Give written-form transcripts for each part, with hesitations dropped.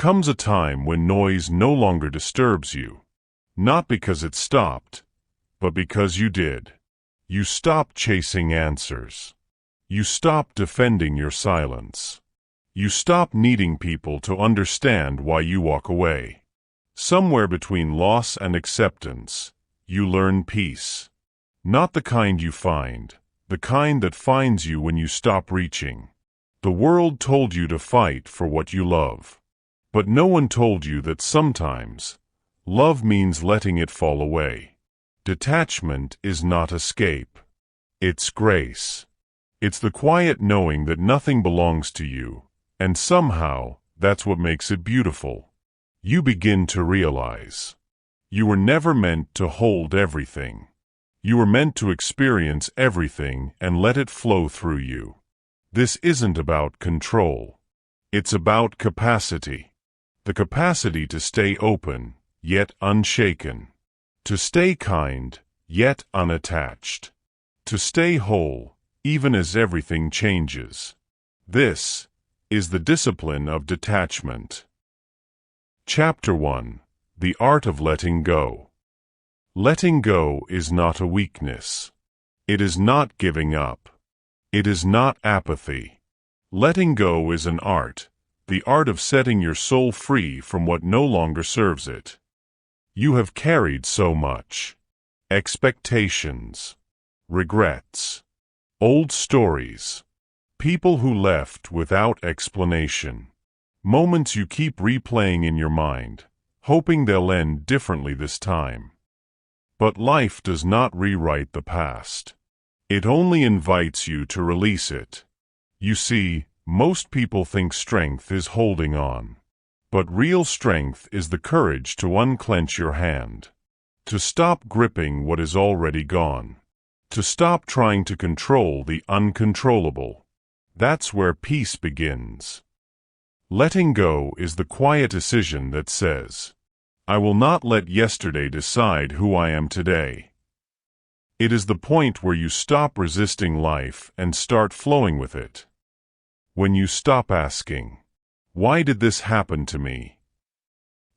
comes a time when noise no longer disturbs you, not because it stopped, but because you did. You stop chasing answers. You stop defending your silence. You stop needing people to understand why you walk away. Somewhere between loss and acceptance, you learn peace. Not the kind you find, the kind that finds you when you stop reaching. The world told you to fight for what you love. But no one told you that sometimes, love means letting it fall away. Detachment is not escape. It's grace. It's the quiet knowing that nothing belongs to you, and somehow, that's what makes it beautiful. You begin to realize. You were never meant to hold everything. You were meant to experience everything and let it flow through you. This isn't about control. It's about capacity. The capacity to stay open, yet unshaken. To stay kind, yet unattached. To stay whole, even as everything changes. This is the discipline of detachment. Chapter 1. The Art of Letting Go. Letting go is not a weakness. It is not giving up. It is not apathy. Letting go is an art, the art of setting your soul free from what no longer serves it. You have carried so much. Expectations, regrets, old stories, people who left without explanation, moments you keep replaying in your mind, hoping they'll end differently this time. But life does not rewrite the past. It only invites you to release it. You see, most people think strength is holding on. But real strength is the courage to unclench your hand. To stop gripping what is already gone. To stop trying to control the uncontrollable. That's where peace begins. Letting go is the quiet decision that says, I will not let yesterday decide who I am today. It is the point where you stop resisting life and start flowing with it. When you stop asking, why did this happen to me?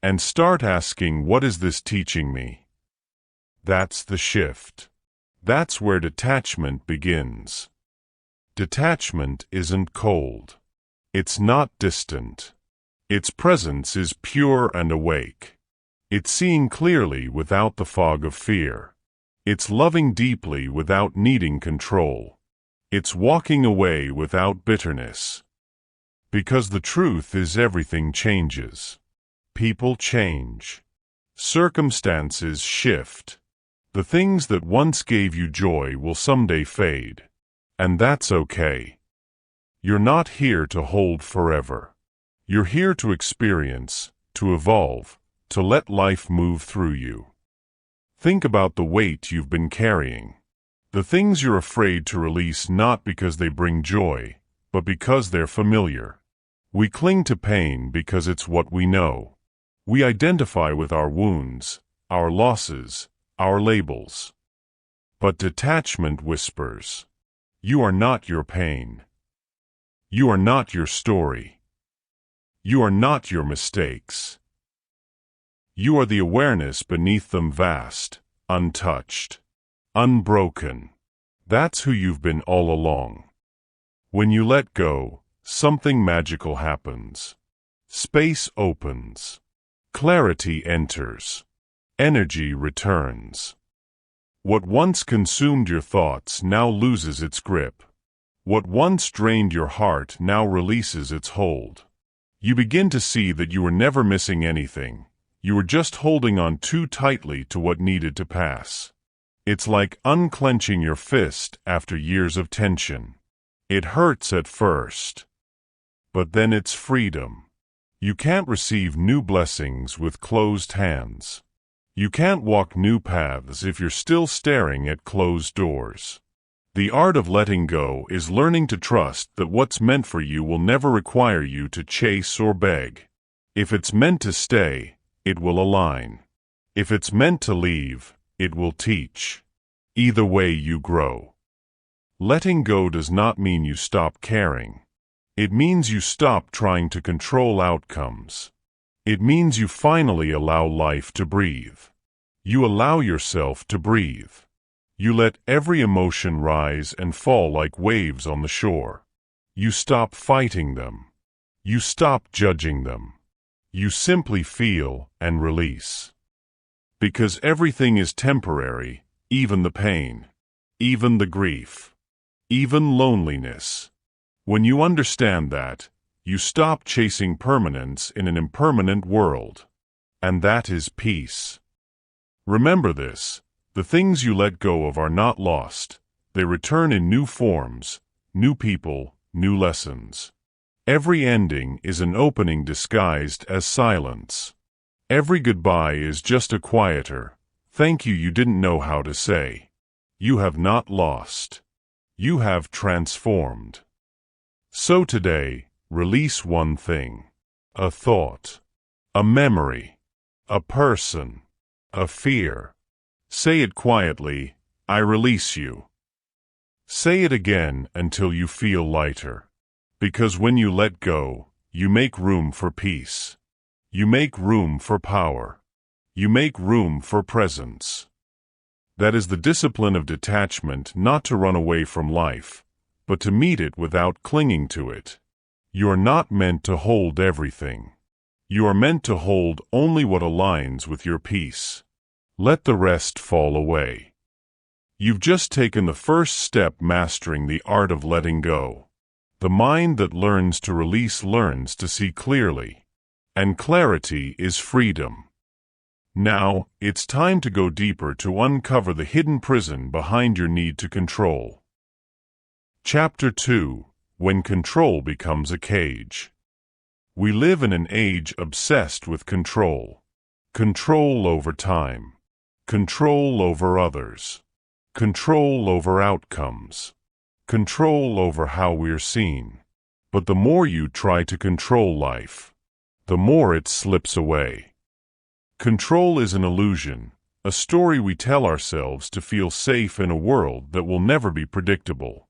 And start asking, what is this teaching me? That's the shift. That's where detachment begins. Detachment isn't cold. It's not distant. Its presence is pure and awake. It's seeing clearly without the fog of fear. It's loving deeply without needing control. It's walking away without bitterness. Because the truth is everything changes. People change. Circumstances shift. The things that once gave you joy will someday fade. And that's okay. You're not here to hold forever. You're here to experience, to evolve, to let life move through you. Think about the weight you've been carrying. The things you're afraid to release not because they bring joy, but because they're familiar. We cling to pain because it's what we know. We identify with our wounds, our losses, our labels. But detachment whispers, you are not your pain. You are not your story. You are not your mistakes. You are the awareness beneath them, vast, untouched, unbroken. That's who you've been all along. When you let go, something magical happens. Space opens. Clarity enters. Energy returns. What once consumed your thoughts now loses its grip. What once drained your heart now releases its hold. You begin to see that you were never missing anything. You were just holding on too tightly to what needed to pass. It's like unclenching your fist after years of tension. It hurts at first. But then it's freedom. You can't receive new blessings with closed hands. You can't walk new paths if you're still staring at closed doors. The art of letting go is learning to trust that what's meant for you will never require you to chase or beg. If it's meant to stay, it will align. If it's meant to leave, it will teach. Either way you grow. Letting go does not mean you stop caring. It means you stop trying to control outcomes. It means you finally allow life to breathe. You allow yourself to breathe. You let every emotion rise and fall like waves on the shore. You stop fighting them. You stop judging them. You simply feel and release. Because everything is temporary, even the pain, even the grief, even loneliness. When you understand that, you stop chasing permanence in an impermanent world. And that is peace. Remember this, the things you let go of are not lost. They return in new forms, new people, new lessons. Every ending is an opening disguised as silence. Every goodbye is just a quieter, thank you didn't know how to say. You have not lost. You have transformed. So today, release one thing. A thought. A memory. A person. A fear. Say it quietly, I release you. Say it again until you feel lighter. Because when you let go, you make room for peace. You make room for power. You make room for presence. That is the discipline of detachment, not to run away from life, but to meet it without clinging to it. You are not meant to hold everything. You are meant to hold only what aligns with your peace. Let the rest fall away. You've just taken the first step mastering the art of letting go. The mind that learns to release learns to see clearly. And clarity is freedom. Now, it's time to go deeper to uncover the hidden prison behind your need to control. Chapter 2: When Control Becomes a Cage. We live in an age obsessed with control. Control over time. Control over others. Control over outcomes. Control over how we're seen. But the more you try to control life, the more it slips away. Control is an illusion, a story we tell ourselves to feel safe in a world that will never be predictable.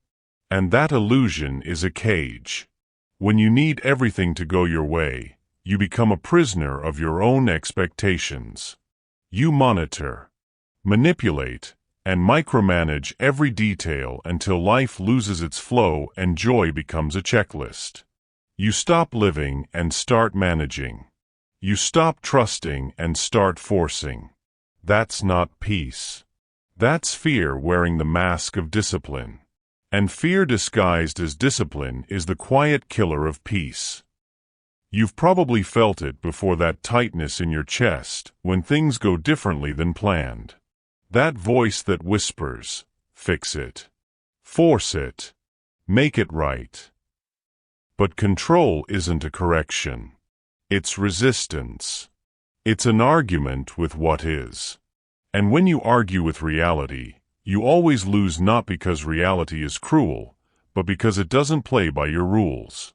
And that illusion is a cage. When you need everything to go your way, you become a prisoner of your own expectations. You monitor, manipulate, and micromanage every detail until life loses its flow and joy becomes a checklist. You stop living and start managing. You stop trusting and start forcing. That's not peace. That's fear wearing the mask of discipline. And fear disguised as discipline is the quiet killer of peace. You've probably felt it before, that tightness in your chest when things go differently than planned. That voice that whispers, fix it, force it, make it right. But control isn't a correction. It's resistance. It's an argument with what is. And when you argue with reality, you always lose, not because reality is cruel, but because it doesn't play by your rules.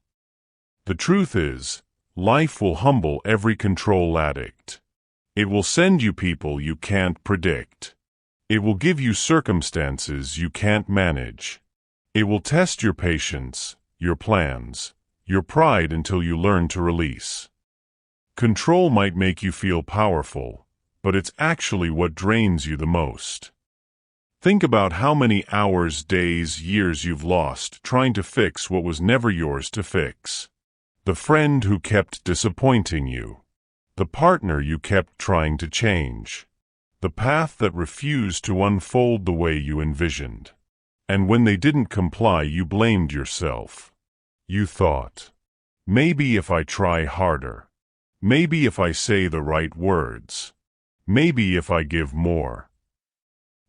The truth is, life will humble every control addict. It will send you people you can't predict. It will give you circumstances you can't manage. It will test your patience, your plans, your pride until you learn to release. Control might make you feel powerful, but it's actually what drains you the most. Think about how many hours, days, years you've lost trying to fix what was never yours to fix. The friend who kept disappointing you. The partner you kept trying to change. The path that refused to unfold the way you envisioned. And when they didn't comply, you blamed yourself. You thought, maybe if I try harder. Maybe if I say the right words. Maybe if I give more.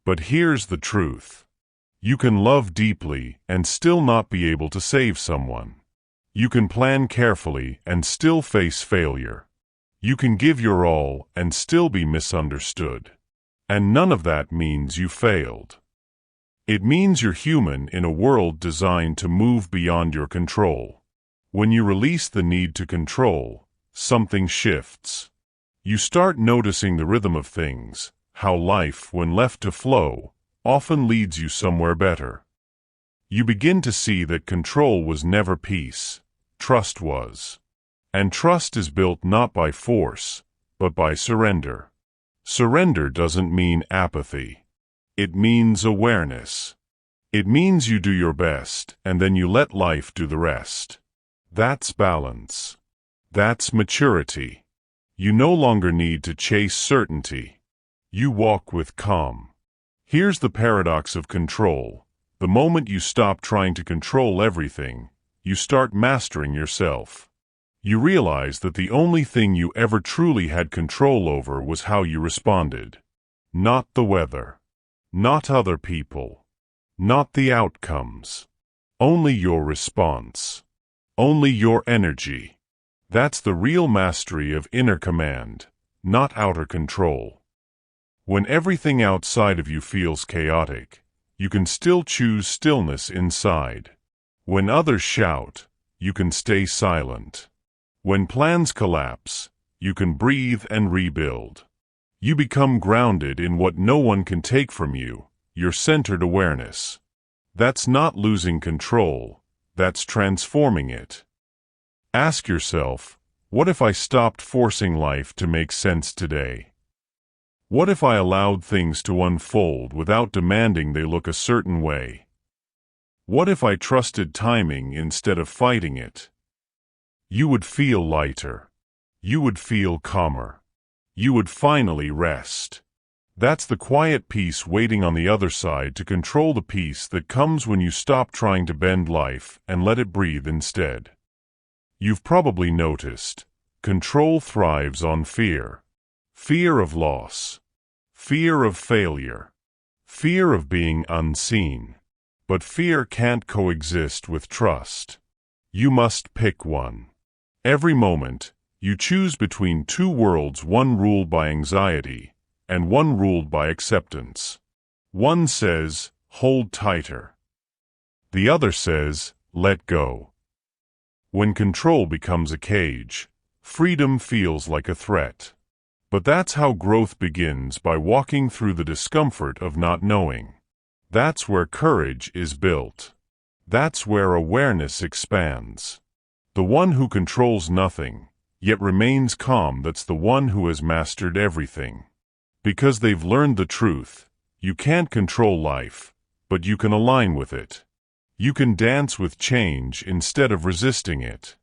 But here's the truth. You can love deeply and still not be able to save someone. You can plan carefully and still face failure. You can give your all and still be misunderstood. And none of that means you failed. It means you're human in a world designed to move beyond your control. When you release the need to control, something shifts. You start noticing the rhythm of things, how life, when left to flow, often leads you somewhere better. You begin to see that control was never peace, trust was. And trust is built not by force, but by surrender. Surrender doesn't mean apathy. It means awareness. It means you do your best, and then you let life do the rest. That's balance. That's maturity. You no longer need to chase certainty. You walk with calm. Here's the paradox of control. The moment you stop trying to control everything, you start mastering yourself. You realize that the only thing you ever truly had control over was how you responded. Not the weather. Not other people. Not the outcomes. Only your response. Only your energy. That's the real mastery of inner command, not outer control. When everything outside of you feels chaotic, you can still choose stillness inside. When others shout, you can stay silent. When plans collapse, you can breathe and rebuild. You become grounded in what no one can take from you, your centered awareness. That's not losing control, that's transforming it. Ask yourself, what if I stopped forcing life to make sense today? What if I allowed things to unfold without demanding they look a certain way? What if I trusted timing instead of fighting it? You would feel lighter. You would feel calmer. You would finally rest. That's the quiet peace waiting on the other side to control the peace that comes when you stop trying to bend life and let it breathe instead. You've probably noticed, control thrives on fear. Fear of loss. Fear of failure. Fear of being unseen. But fear can't coexist with trust. You must pick one. Every moment, you choose between two worlds, one ruled by anxiety and one ruled by acceptance. One says, hold tighter. The other says, let go. When control becomes a cage, freedom feels like a threat. But that's how growth begins, by walking through the discomfort of not knowing. That's where courage is built. That's where awareness expands. The one who controls nothing, yet remains calm, that's the one who has mastered everything. Because they've learned the truth, you can't control life, but you can align with it. You can dance with change instead of resisting it.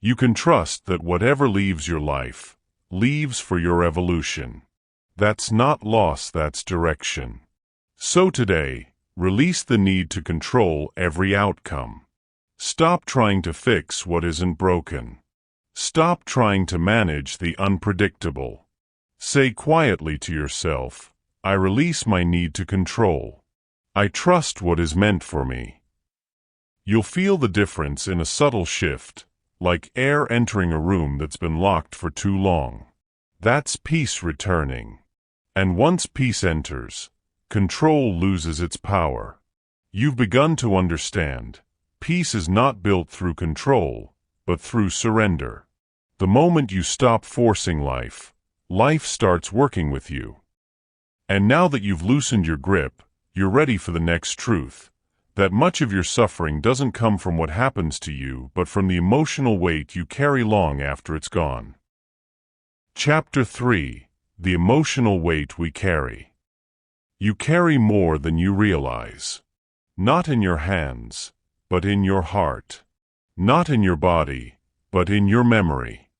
You can trust that whatever leaves your life, leaves for your evolution. That's not loss, that's direction. So today, release the need to control every outcome. Stop trying to fix what isn't broken. Stop trying to manage the unpredictable. Say quietly to yourself, I release my need to control. I trust what is meant for me. You'll feel the difference in a subtle shift, like air entering a room that's been locked for too long. That's peace returning. And once peace enters, control loses its power. You've begun to understand, peace is not built through control, but through surrender. The moment you stop forcing life, life starts working with you. And now that you've loosened your grip, you're ready for the next truth, that much of your suffering doesn't come from what happens to you, but from the emotional weight you carry long after it's gone. Chapter 3: The Emotional Weight We Carry. You carry more than you realize. Not in your hands, but in your heart. Not in your body, but in your memory.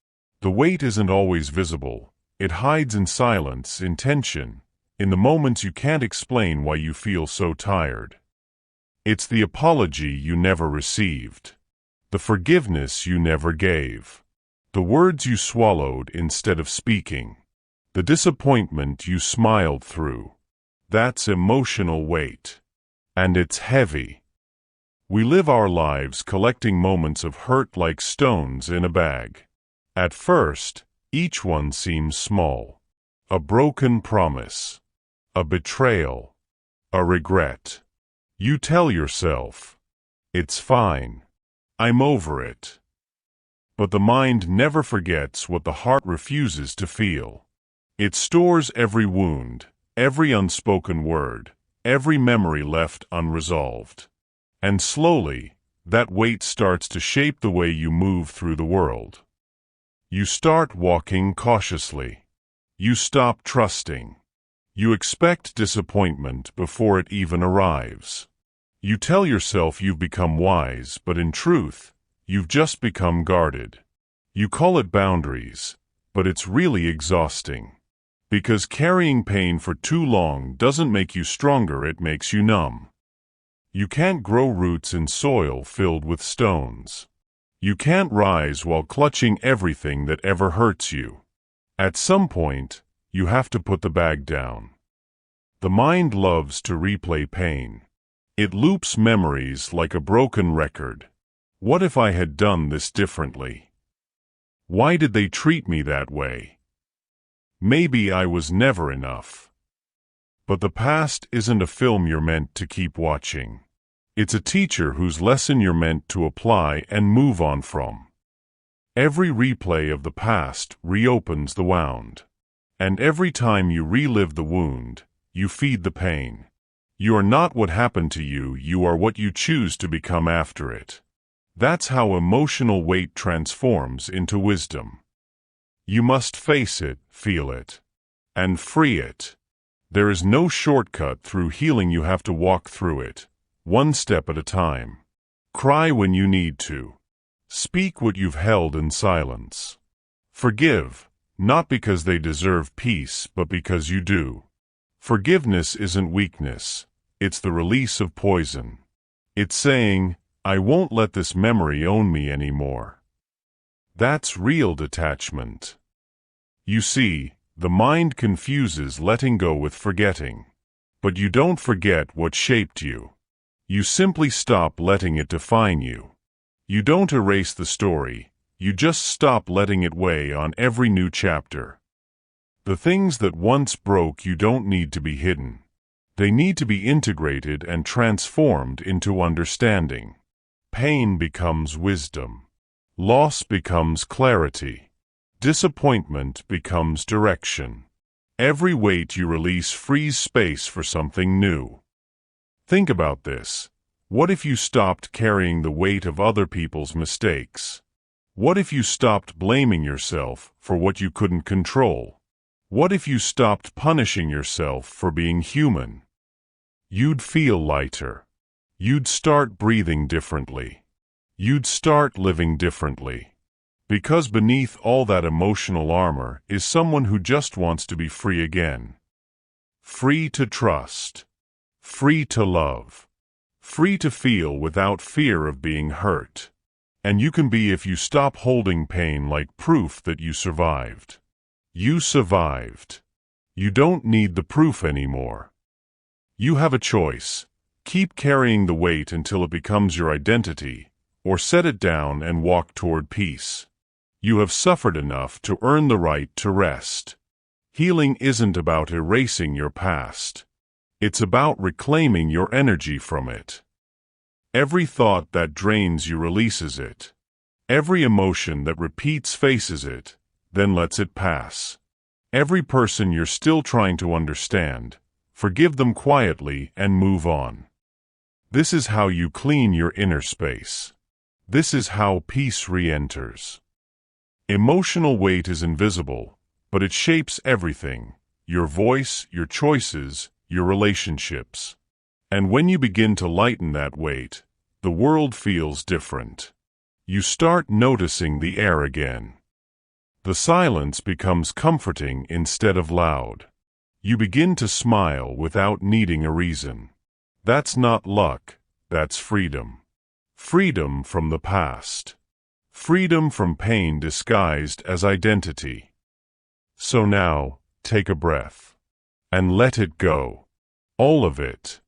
The weight isn't always visible. It hides in silence, in tension, in the moments you can't explain why you feel so tired. It's the apology you never received. The forgiveness you never gave. The words you swallowed instead of speaking. The disappointment you smiled through. That's emotional weight. And it's heavy. We live our lives collecting moments of hurt like stones in a bag. At first, each one seems small. A broken promise. A betrayal. A regret. You tell yourself, it's fine. I'm over it. But the mind never forgets what the heart refuses to feel. It stores every wound, every unspoken word, every memory left unresolved. And slowly, that weight starts to shape the way you move through the world. You start walking cautiously. You stop trusting. You expect disappointment before it even arrives. You tell yourself you've become wise, but in truth, you've just become guarded. You call it boundaries, but it's really exhausting. Because carrying pain for too long doesn't make you stronger, it makes you numb. You can't grow roots in soil filled with stones. You can't rise while clutching everything that ever hurts you. At some point, you have to put the bag down. The mind loves to replay pain. It loops memories like a broken record. What if I had done this differently? Why did they treat me that way? Maybe I was never enough. But the past isn't a film you're meant to keep watching. It's a teacher whose lesson you're meant to apply and move on from. Every replay of the past reopens the wound. And every time you relive the wound, you feed the pain. You are not what happened to you, you are what you choose to become after it. That's how emotional weight transforms into wisdom. You must face it, feel it, and free it. There is no shortcut through healing, you have to walk through it, one step at a time. Cry when you need to. Speak what you've held in silence. Forgive, not because they deserve peace, but because you do. Forgiveness isn't weakness, it's the release of poison. It's saying, I won't let this memory own me anymore. That's real detachment. You see, the mind confuses letting go with forgetting. But you don't forget what shaped you. You simply stop letting it define you. You don't erase the story, you just stop letting it weigh on every new chapter. The things that once broke you don't need to be hidden. They need to be integrated and transformed into understanding. Pain becomes wisdom. Loss becomes clarity. Disappointment becomes direction. Every weight you release frees space for something new. Think about this. What if you stopped carrying the weight of other people's mistakes? What if you stopped blaming yourself for what you couldn't control? What if you stopped punishing yourself for being human? You'd feel lighter. You'd start breathing differently. You'd start living differently. Because beneath all that emotional armor is someone who just wants to be free again. Free to trust. Free to love. Free to feel without fear of being hurt. And you can be if you stop holding pain like proof that you survived. You survived. You don't need the proof anymore. You have a choice. Keep carrying the weight until it becomes your identity, or set it down and walk toward peace. You have suffered enough to earn the right to rest. Healing isn't about erasing your past. It's about reclaiming your energy from it. Every thought that drains you releases it. Every emotion that repeats faces it, then lets it pass. Every person you're still trying to understand, forgive them quietly and move on. This is how you clean your inner space. This is how peace re-enters. Emotional weight is invisible, but it shapes everything: your voice, your choices, your relationships. And when you begin to lighten that weight, the world feels different. You start noticing the air again. The silence becomes comforting instead of loud. You begin to smile without needing a reason. That's not luck, that's freedom. Freedom from the past. Freedom from pain disguised as identity. So now, take a breath. And let it go. All of it.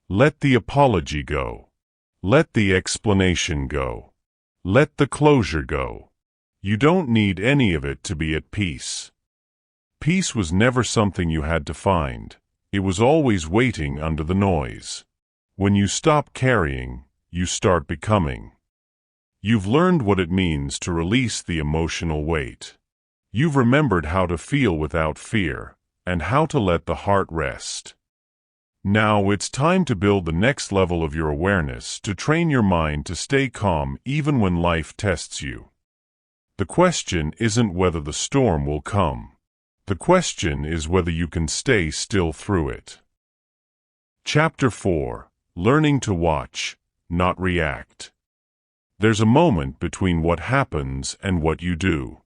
Let the apology go. Let the explanation go. Let the closure go. You don't need any of it to be at peace. Peace was never something you had to find. It was always waiting under the noise. When you stop carrying, you start becoming. You've learned what it means to release the emotional weight. You've remembered how to feel without fear, and how to let the heart rest. Now it's time to build the next level of your awareness, to train your mind to stay calm even when life tests you. The question isn't whether the storm will come. The question is whether you can stay still through it. Chapter 4. Learning to watch, not react. There's a moment between what happens and what you do.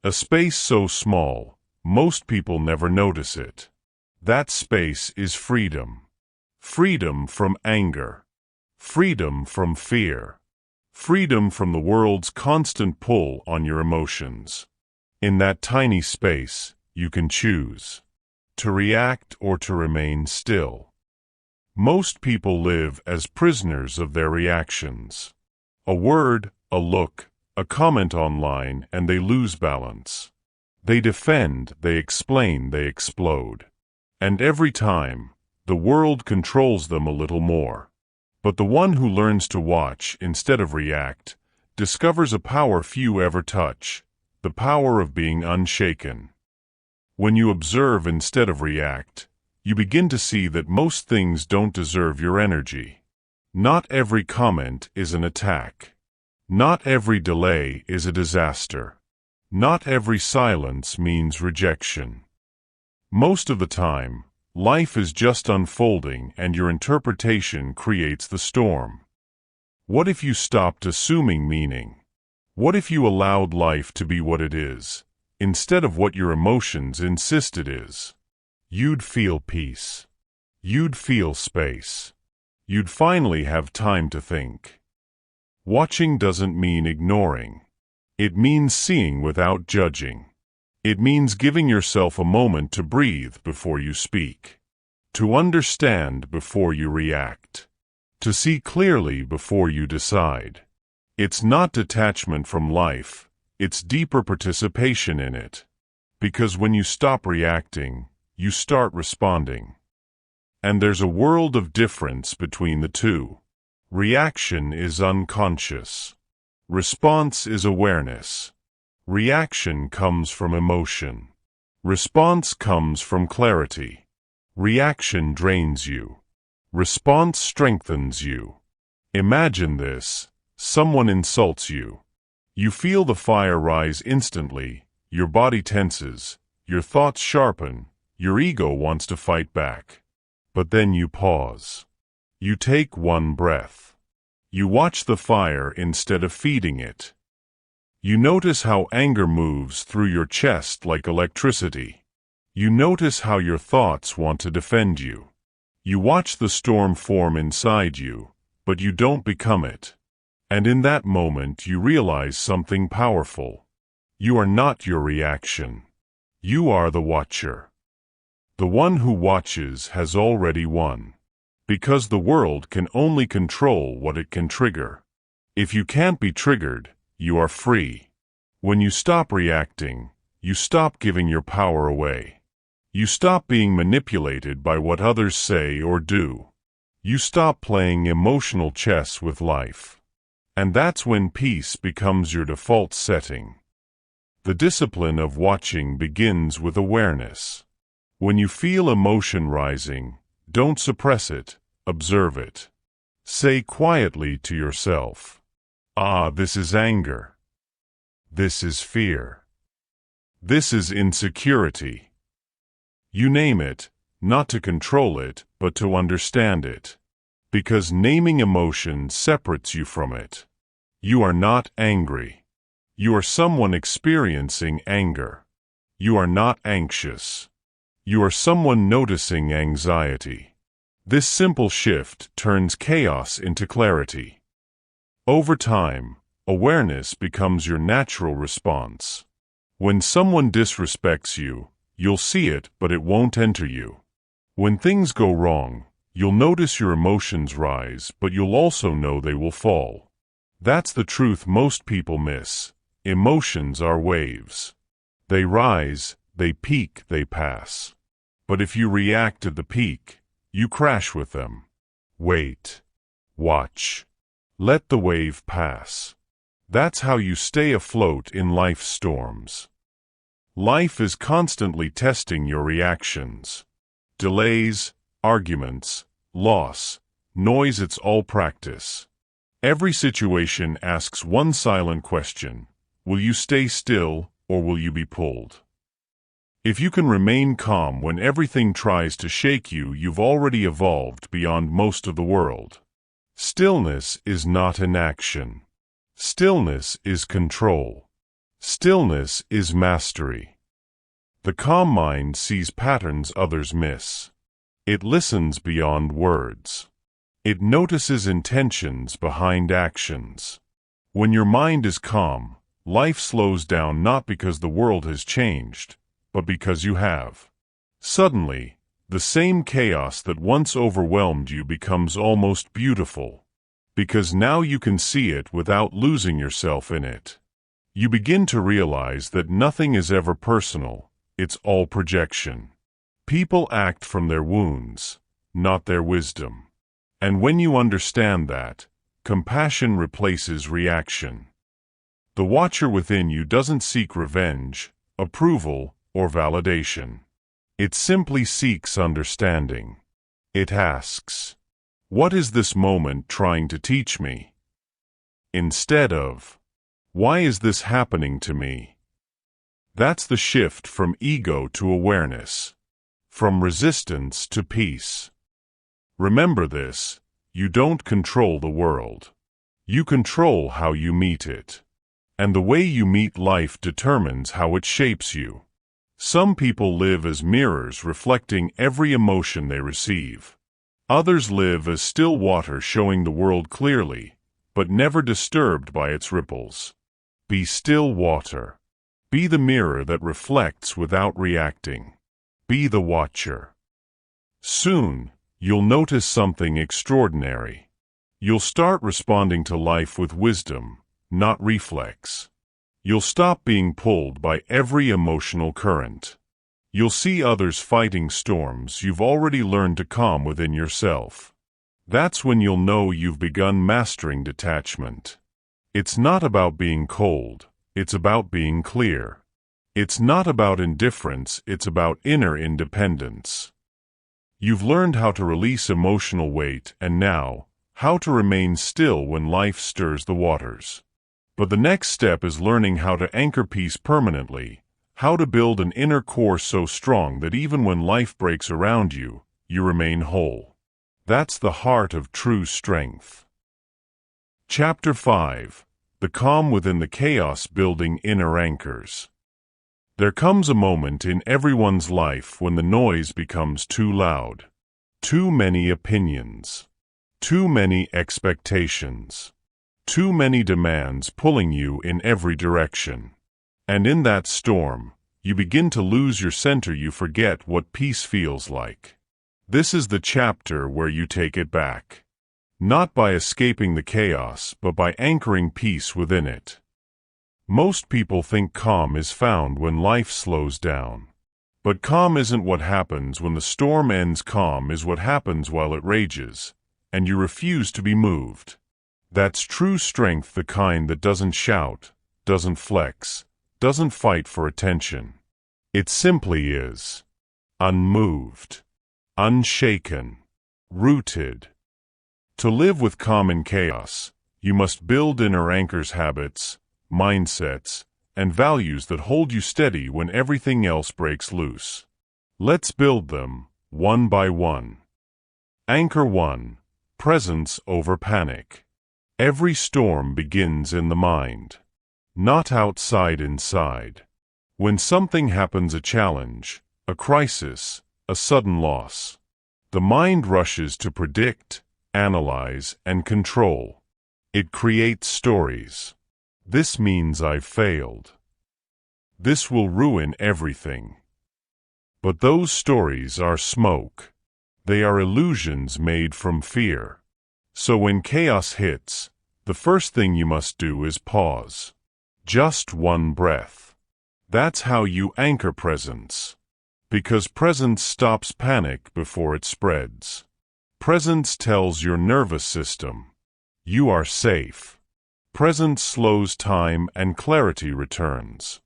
A space so small, most people never notice it. That space is freedom. Freedom from anger. Freedom from fear. Freedom from the world's constant pull on your emotions. In that tiny space, you can choose to react or to remain still. Most people live as prisoners of their reactions. A word, a look, a comment online, and they lose balance. They defend, they explain, they explode. And every time, the world controls them a little more. But the one who learns to watch instead of react discovers a power few ever touch, the power of being unshaken. When you observe instead of react, you begin to see that most things don't deserve your energy. Not every comment is an attack. Not every delay is a disaster. Not every silence means rejection. Most of the time, life is just unfolding and your interpretation creates the storm. What if you stopped assuming meaning? What if you allowed life to be what it is, instead of what your emotions insist it is? You'd feel peace. You'd feel space. You'd finally have time to think. Watching doesn't mean ignoring. It means seeing without judging. It means giving yourself a moment to breathe before you speak. To understand before you react. To see clearly before you decide. It's not detachment from life, it's deeper participation in it. Because when you stop reacting, you start responding. And there's a world of difference between the two. Reaction is unconscious. Response is awareness. Reaction comes from emotion. Response comes from clarity. Reaction drains you. Response strengthens you. Imagine this. Someone insults you. You feel the fire rise instantly, your body tenses, your thoughts sharpen, your ego wants to fight back. But then you pause. You take one breath. You watch the fire instead of feeding it. You notice how anger moves through your chest like electricity. You notice how your thoughts want to defend you. You watch the storm form inside you, but you don't become it. And in that moment you realize something powerful. You are not your reaction. You are the watcher. The one who watches has already won. Because the world can only control what it can trigger. If you can't be triggered, you are free. When you stop reacting, you stop giving your power away. You stop being manipulated by what others say or do. You stop playing emotional chess with life. And that's when peace becomes your default setting. The discipline of watching begins with awareness. When you feel emotion rising, don't suppress it, observe it. Say quietly to yourself, this is anger. This is fear. This is insecurity. You name it, not to control it, but to understand it. Because naming emotion separates you from it. You are not angry. You are someone experiencing anger. You are not anxious. You are someone noticing anxiety. This simple shift turns chaos into clarity. Over time, awareness becomes your natural response. When someone disrespects you, you'll see it, but it won't enter you. When things go wrong, you'll notice your emotions rise, but you'll also know they will fall. That's the truth most people miss. Emotions are waves. They rise, they peak, they pass. But if you react to the peak, you crash with them. Wait. Watch. Let the wave pass. That's how you stay afloat in life's storms. Life is constantly testing your reactions. Delays, arguments, loss, noise, it's all practice. Every situation asks one silent question. Will you stay still, or will you be pulled? If you can remain calm when everything tries to shake you, you've already evolved beyond most of the world. Stillness is not inaction. Stillness is control. Stillness is mastery. The calm mind sees patterns others miss. It listens beyond words. It notices intentions behind actions. When your mind is calm, life slows down not because the world has changed, but because you have. Suddenly, the same chaos that once overwhelmed you becomes almost beautiful, because now you can see it without losing yourself in it. You begin to realize that nothing is ever personal, it's all projection. People act from their wounds, not their wisdom. And when you understand that, compassion replaces reaction. The watcher within you doesn't seek revenge, approval, or validation. It simply seeks understanding. It asks, "What is this moment trying to teach me?" Instead of, "Why is this happening to me?" That's the shift from ego to awareness, from resistance to peace. Remember this, you don't control the world. You control how you meet it. And the way you meet life determines how it shapes you. Some people live as mirrors reflecting every emotion they receive. Others live as still water showing the world clearly, but never disturbed by its ripples. Be still water. Be the mirror that reflects without reacting. Be the watcher. Soon, you'll notice something extraordinary. You'll start responding to life with wisdom, not reflex. You'll stop being pulled by every emotional current. You'll see others fighting storms you've already learned to calm within yourself. That's when you'll know you've begun mastering detachment. It's not about being cold, it's about being clear. It's not about indifference, it's about inner independence. You've learned how to release emotional weight and now, how to remain still when life stirs the waters. But the next step is learning how to anchor peace permanently, how to build an inner core so strong that even when life breaks around you, you remain whole. That's the heart of true strength. Chapter 5. The Calm Within the Chaos, Building Inner Anchors. There comes a moment in everyone's life when the noise becomes too loud. Too many opinions. Too many expectations. Too many demands pulling you in every direction. And in that storm, you begin to lose your center. You forget what peace feels like. This is the chapter where you take it back. Not by escaping the chaos, but by anchoring peace within it. Most people think calm is found when life slows down. But calm isn't what happens when the storm ends. Calm is what happens while it rages, and you refuse to be moved. That's true strength, the kind that doesn't shout, doesn't flex, doesn't fight for attention. It simply is. Unmoved. Unshaken. Rooted. To live with calm in chaos, you must build inner anchors, habits, mindsets, and values that hold you steady when everything else breaks loose. Let's build them, one by one. Anchor 1. Presence over panic. Every storm begins in the mind. Not outside, inside. When something happens, a challenge, a crisis, a sudden loss, the mind rushes to predict, analyze, and control. It creates stories. This means I've failed. This will ruin everything. But those stories are smoke. They are illusions made from fear. So when chaos hits, the first thing you must do is pause. Just one breath. That's how you anchor presence. Because presence stops panic before it spreads. Presence tells your nervous system, you are safe. Presence slows time and clarity returns.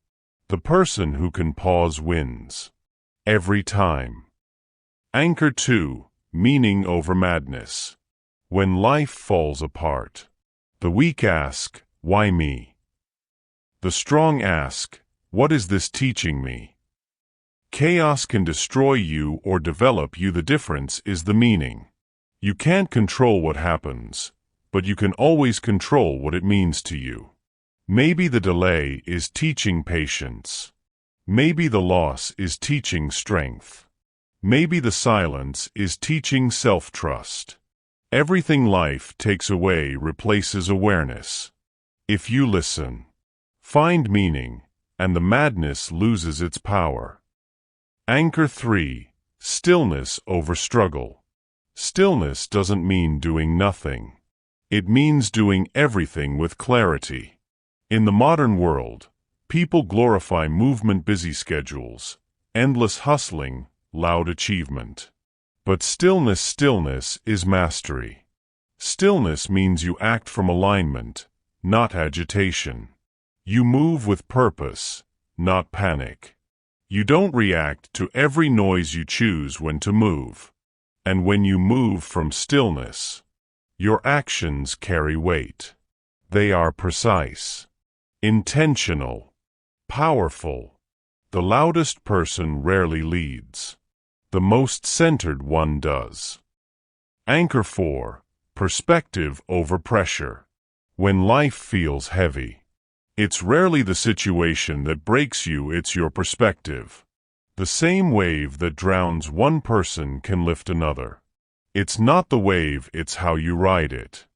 The person who can pause wins. Every time. Anchor 2. Meaning over madness. When life falls apart, the weak ask, why me? The strong ask, "What is this teaching me?" Chaos can destroy you or develop you. The difference is the meaning. You can't control what happens, but you can always control what it means to you. Maybe the delay is teaching patience. Maybe the loss is teaching strength. Maybe the silence is teaching self-trust. Everything life takes away replaces awareness. If you listen, find meaning, and the madness loses its power. Anchor 3. Stillness over struggle. Stillness doesn't mean doing nothing. It means doing everything with clarity. In the modern world, people glorify movement, busy schedules, endless hustling, loud achievement. But stillness is mastery. Stillness means you act from alignment, not agitation. You move with purpose, not panic. You don't react to every noise. You choose when to move. And when you move from stillness, your actions carry weight. They are precise, intentional, powerful. The loudest person rarely leads. The most centered one does. Anchor 4. Perspective over pressure. When life feels heavy, it's rarely the situation that breaks you, it's your perspective. The same wave that drowns one person can lift another. It's not the wave, it's how you ride it.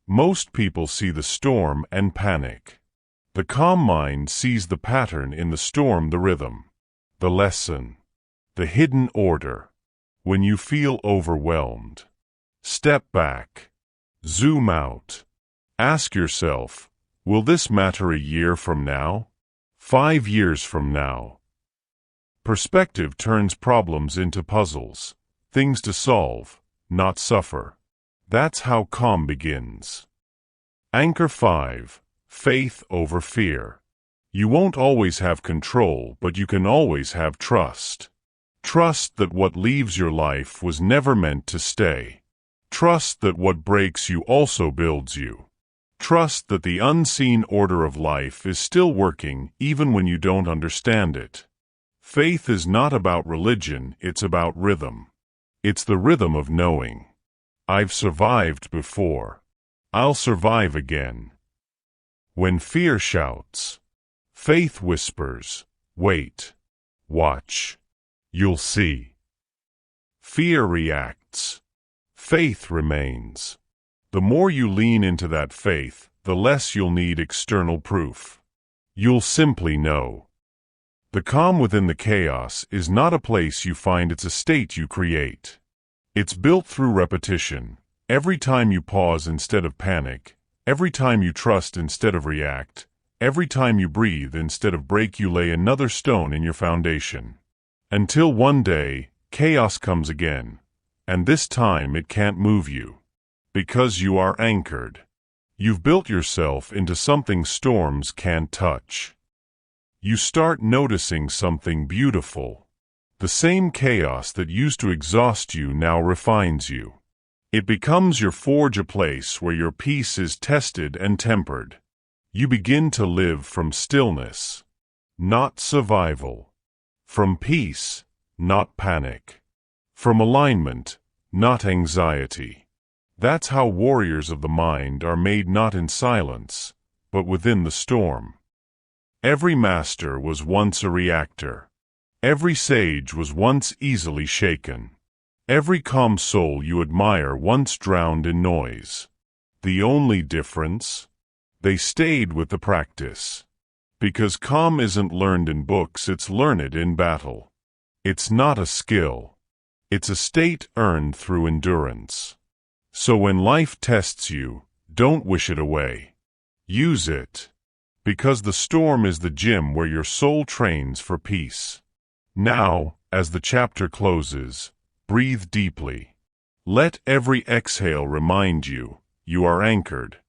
Most people see the storm and panic. The calm mind sees the pattern in the storm, the rhythm, the lesson, the hidden order. When you feel overwhelmed, step back, zoom out. Ask yourself, will this matter a year from now? 5 years from now? Perspective turns problems into puzzles, things to solve, not suffer. That's how calm begins. Anchor 5. Faith over fear. You won't always have control, but you can always have trust. Trust that what leaves your life was never meant to stay. Trust that what breaks you also builds you. Trust that the unseen order of life is still working even when you don't understand it. Faith is not about religion, it's about rhythm. It's the rhythm of knowing. I've survived before. I'll survive again. When fear shouts, faith whispers, wait, watch. You'll see. Fear reacts. Faith remains. The more you lean into that faith, the less you'll need external proof. You'll simply know. The calm within the chaos is not a place you find, it's a state you create. It's built through repetition. Every time you pause instead of panic, every time you trust instead of react, every time you breathe instead of break, you lay another stone in your foundation. Until one day, chaos comes again, and this time it can't move you. Because you are anchored. You've built yourself into something storms can't touch. You start noticing something beautiful. The same chaos that used to exhaust you now refines you. It becomes your forge, a place where your peace is tested and tempered. You begin to live from stillness, not survival. From peace, not panic. From alignment, not anxiety. That's how warriors of the mind are made, not in silence, but within the storm. Every master was once a reactor. Every sage was once easily shaken. Every calm soul you admire once drowned in noise. The only difference? They stayed with the practice. Because calm isn't learned in books, it's learned in battle. It's not a skill. It's a state earned through endurance. So when life tests you, don't wish it away. Use it. Because the storm is the gym where your soul trains for peace. Now, as the chapter closes, breathe deeply. Let every exhale remind you, you are anchored.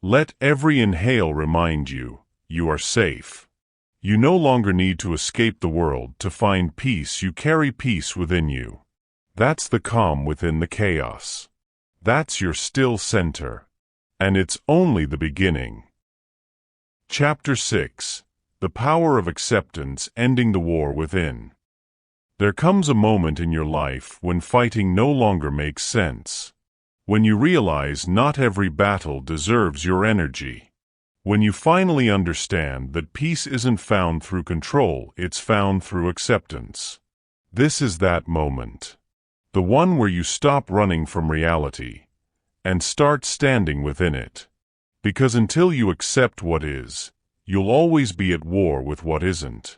Let every inhale remind you, you are safe. You no longer need to escape the world to find peace, you carry peace within you. That's the calm within the chaos. That's your still center. And it's only the beginning. Chapter 6. The Power of Acceptance, Ending the War Within. There comes a moment in your life when fighting no longer makes sense. When you realize not every battle deserves your energy. When you finally understand that peace isn't found through control, it's found through acceptance. This is that moment. The one where you stop running from reality and start standing within it. Because until you accept what is, you'll always be at war with what isn't.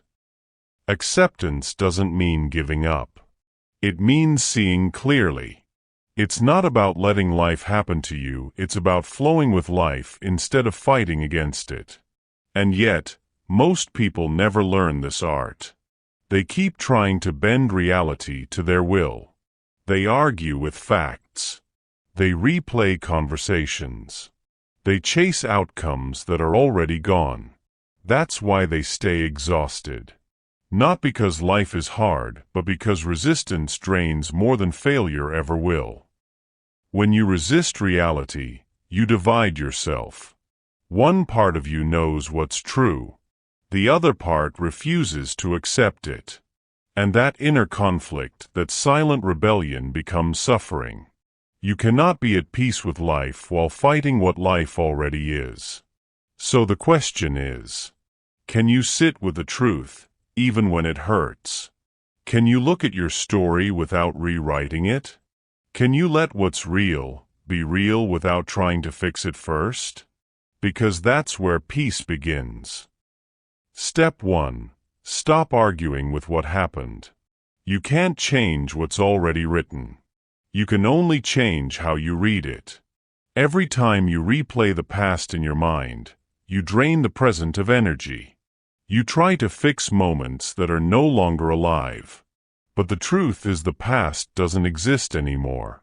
Acceptance doesn't mean giving up. It means seeing clearly. It's not about letting life happen to you, it's about flowing with life instead of fighting against it. And yet, most people never learn this art. They keep trying to bend reality to their will. They argue with facts. They replay conversations. They chase outcomes that are already gone. That's why they stay exhausted. Not because life is hard, but because resistance drains more than failure ever will. When you resist reality, you divide yourself. One part of you knows what's true. The other part refuses to accept it. And that inner conflict, that silent rebellion, becomes suffering. You cannot be at peace with life while fighting what life already is. So the question is, can you sit with the truth, even when it hurts? Can you look at your story without rewriting it? Can you let what's real be real without trying to fix it first? Because that's where peace begins. Step 1. Stop arguing with what happened. You can't change what's already written. You can only change how you read it. Every time you replay the past in your mind, you drain the present of energy. You try to fix moments that are no longer alive. But the truth is the past doesn't exist anymore.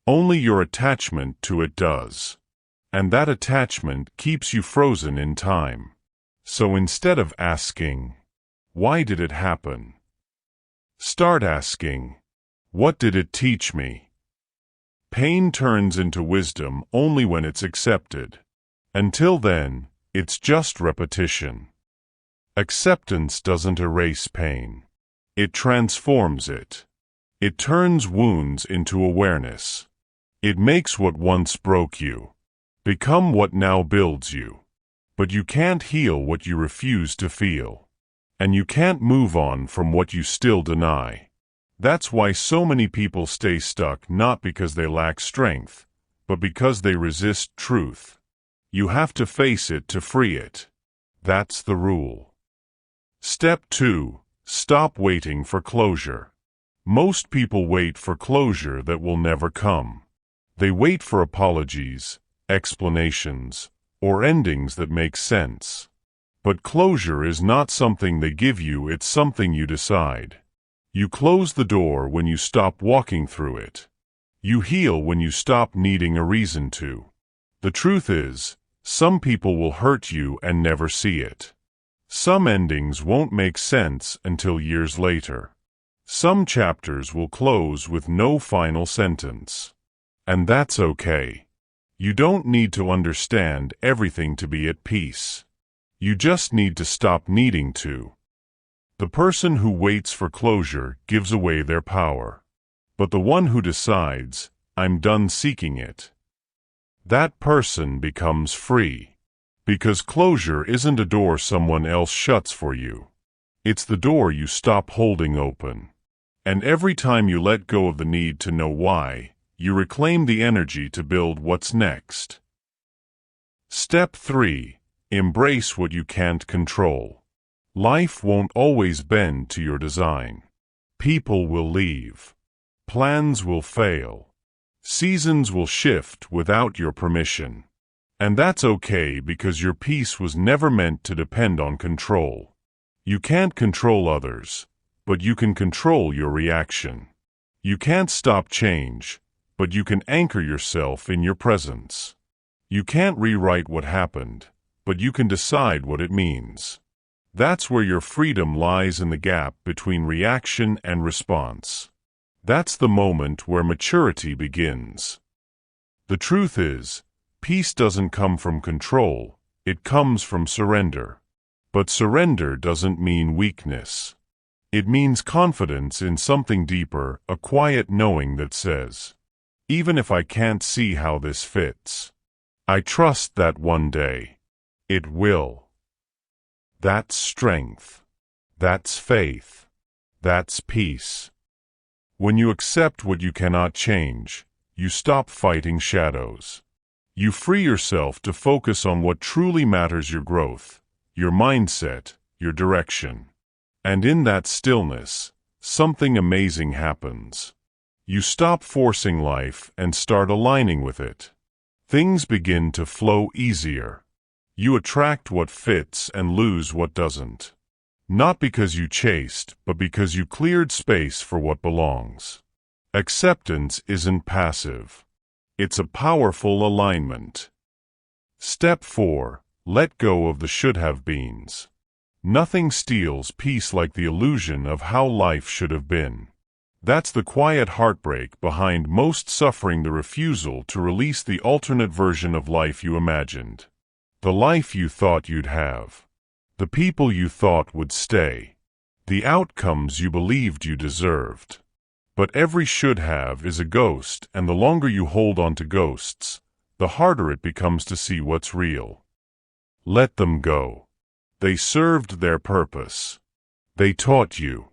Only your attachment to it does. And that attachment keeps you frozen in time. So instead of asking, "Why did it happen?" start asking, "What did it teach me?" Pain turns into wisdom only when it's accepted. Until then, it's just repetition. Acceptance doesn't erase pain. It transforms it. It turns wounds into awareness. It makes what once broke you become what now builds you. But you can't heal what you refuse to feel. And you can't move on from what you still deny. That's why so many people stay stuck, not because they lack strength, but because they resist truth. You have to face it to free it. That's the rule. Step 2. Stop waiting for closure. Most people wait for closure that will never come. They wait for apologies, explanations, or endings that make sense. But closure is not something they give you, it's something you decide. You close the door when you stop walking through it. You heal when you stop needing a reason to. The truth is, some people will hurt you and never see it. Some endings won't make sense until years later. Some chapters will close with no final sentence. And that's okay. You don't need to understand everything to be at peace. You just need to stop needing to. The person who waits for closure gives away their power. But the one who decides, "I'm done seeking it," that person becomes free. Because closure isn't a door someone else shuts for you. It's the door you stop holding open. And every time you let go of the need to know why, you reclaim the energy to build what's next. Step 3. Embrace what you can't control. Life won't always bend to your design. People will leave. Plans will fail. Seasons will shift without your permission. And that's okay, because your peace was never meant to depend on control. You can't control others, but you can control your reaction. You can't stop change, but you can anchor yourself in your presence. You can't rewrite what happened, but you can decide what it means. That's where your freedom lies, in the gap between reaction and response. That's the moment where maturity begins. The truth is, peace doesn't come from control, It comes from surrender. But surrender doesn't mean weakness. It means confidence in something deeper, a quiet knowing that says, even if I can't see how this fits, I trust that one day it will. That's strength. That's faith. That's peace. When you accept what you cannot change, you stop fighting shadows. You free yourself to focus on what truly matters: your growth, your mindset, your direction. And in that stillness, something amazing happens. You stop forcing life and start aligning with it. Things begin to flow easier. You attract what fits and lose what doesn't. Not because you chased, but because you cleared space for what belongs. Acceptance isn't passive. It's a powerful alignment. Step 4. Let go of the should-have-beens. Nothing steals peace like the illusion of how life should have been. That's the quiet heartbreak behind most suffering: the refusal to release the alternate version of life you imagined. The life you thought you'd have. The people you thought would stay. The outcomes you believed you deserved. But every should-have is a ghost, and the longer you hold on to ghosts, the harder it becomes to see what's real. Let them go. They served their purpose. They taught you.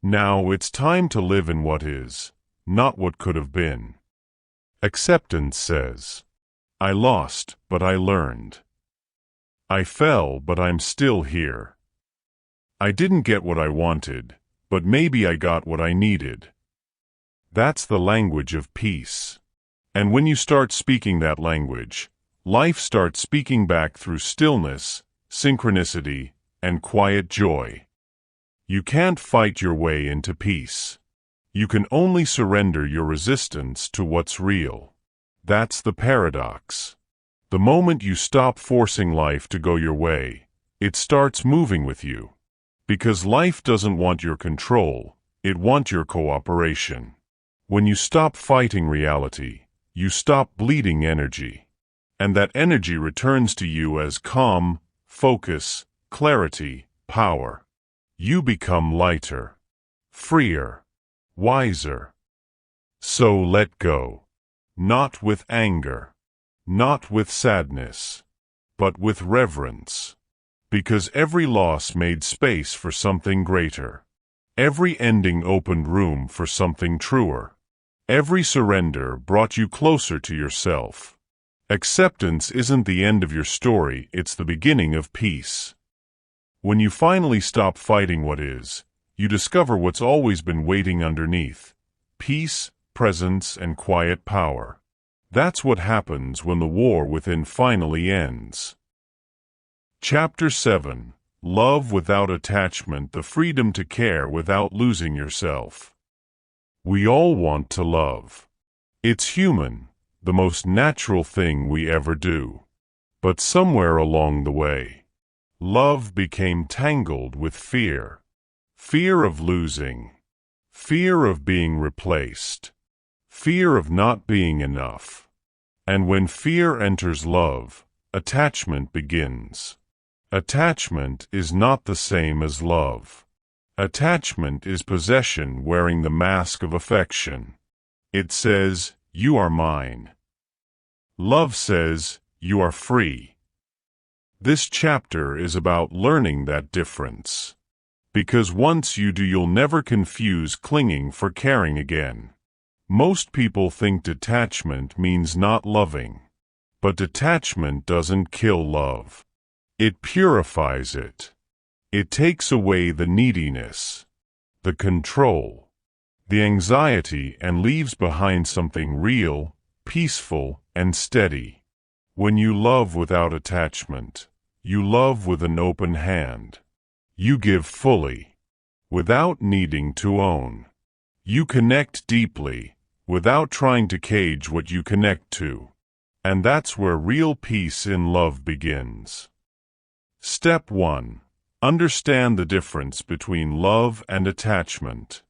Now it's time to live in what is, not what could have been. Acceptance says, I lost, but I learned. I fell, but I'm still here. I didn't get what I wanted, but maybe I got what I needed. That's the language of peace. And when you start speaking that language, life starts speaking back through stillness, synchronicity, and quiet joy. You can't fight your way into peace. You can only surrender your resistance to what's real. That's the paradox. The moment you stop forcing life to go your way, it starts moving with you. Because life doesn't want your control, it wants your cooperation. When you stop fighting reality, you stop bleeding energy. And that energy returns to you as calm, focus, clarity, power. You become lighter, freer, wiser. So let go. Not with anger, not with sadness, but with reverence. Because every loss made space for something greater. Every ending opened room for something truer. Every surrender brought you closer to yourself. Acceptance isn't the end of your story, it's the beginning of peace. When you finally stop fighting what is, you discover what's always been waiting underneath: peace, presence, and quiet power. That's what happens when the war within finally ends. Chapter 7. Love without attachment: the freedom to care without losing yourself. We all want to love. It's human, the most natural thing we ever do. But somewhere along the way, love became tangled with fear. Fear of losing. Fear of being replaced. Fear of not being enough. And when fear enters love, attachment begins. Attachment is not the same as love. Attachment is possession wearing the mask of affection. It says, "You are mine." Love says, "You are free." This chapter is about learning that difference. Because once you do, you'll never confuse clinging for caring again. Most people think detachment means not loving. But detachment doesn't kill love. It purifies it. It takes away the neediness, the control, the anxiety, and leaves behind something real, peaceful, and steady. When you love without attachment, you love with an open hand. You give fully, without needing to own. You connect deeply, without trying to cage what you connect to. And that's where real peace in love begins. Step 1. Understand the difference between love and attachment.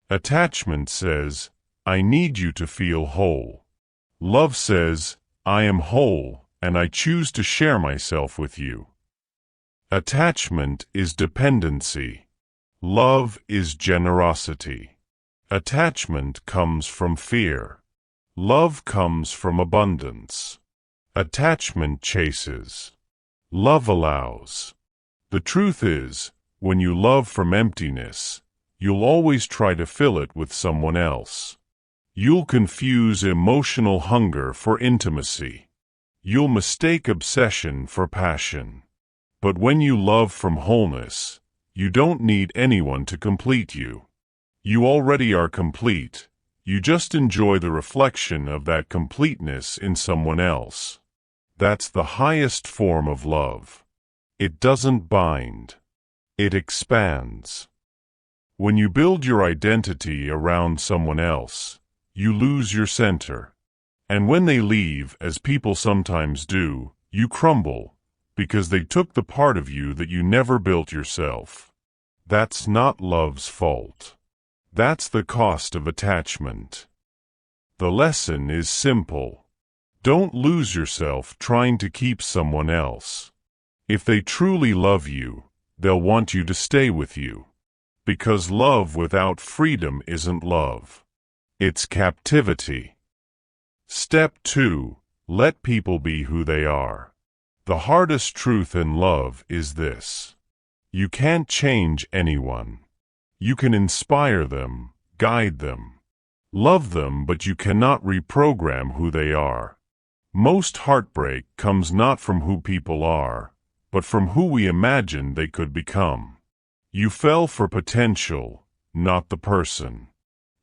Attachment says, "I need you to feel whole." Love says, "I am whole, and I choose to share myself with you. Attachment is dependency. Love is generosity. Attachment comes from fear. Love comes from abundance. Attachment chases. Love allows. The truth is, when you love from emptiness, you'll always try to fill it with someone else. You'll confuse emotional hunger for intimacy. You'll mistake obsession for passion. But when you love from wholeness, you don't need anyone to complete you. You already are complete. You just enjoy the reflection of that completeness in someone else. That's the highest form of love. It doesn't bind. It expands. When you build your identity around someone else, you lose your center. And when they leave, as people sometimes do, you crumble, because they took the part of you that you never built yourself. That's not love's fault. That's the cost of attachment. The lesson is simple. Don't lose yourself trying to keep someone else. If they truly love you, they'll want you to stay with you. Because love without freedom isn't love. It's captivity. Step 2. Let people be who they are. The hardest truth in love is this. You can't change anyone. You can inspire them, guide them, love them, but you cannot reprogram who they are. Most heartbreak comes not from who people are, but from who we imagined they could become. You fell for potential, not the person.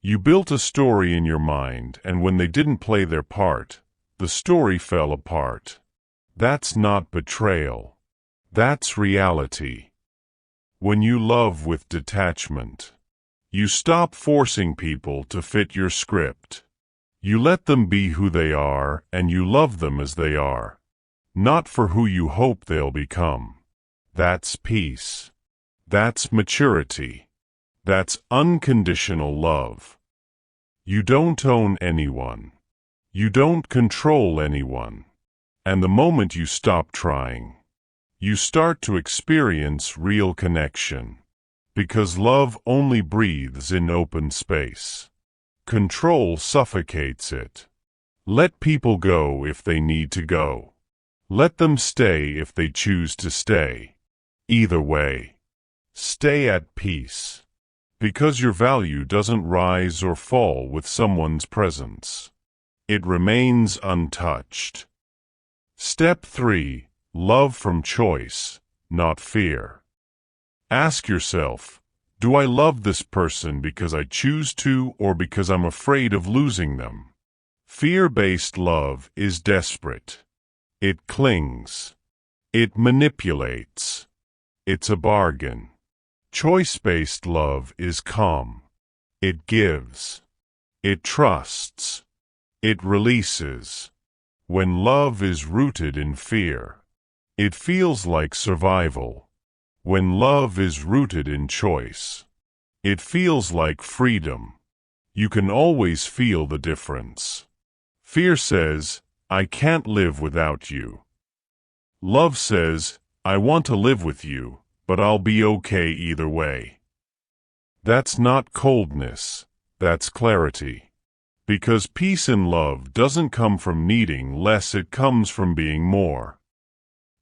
You built a story in your mind, and when they didn't play their part, the story fell apart. That's not betrayal. That's reality. When you love with detachment, you stop forcing people to fit your script. You let them be who they are, and you love them as they are, not for who you hope they'll become. That's peace. That's maturity. That's unconditional love. You don't own anyone. You don't control anyone. And the moment you stop trying, you start to experience real connection. Because love only breathes in open space. Control suffocates it. Let people go if they need to go. Let them stay if they choose to stay. Either way, stay at peace. Because your value doesn't rise or fall with someone's presence. It remains untouched. Step 3. Love from choice, not fear. Ask yourself, do I love this person because I choose to or because I'm afraid of losing them? Fear-based love is desperate. It clings. It manipulates. It's a bargain. Choice-based love is calm. It gives. It trusts. It releases. When love is rooted in fear, it feels like survival. When love is rooted in choice, it feels like freedom. You can always feel the difference. Fear says, I can't live without you. Love says, I want to live with you, but I'll be okay either way. That's not coldness, that's clarity. Because peace and love doesn't come from needing less, it comes from being more.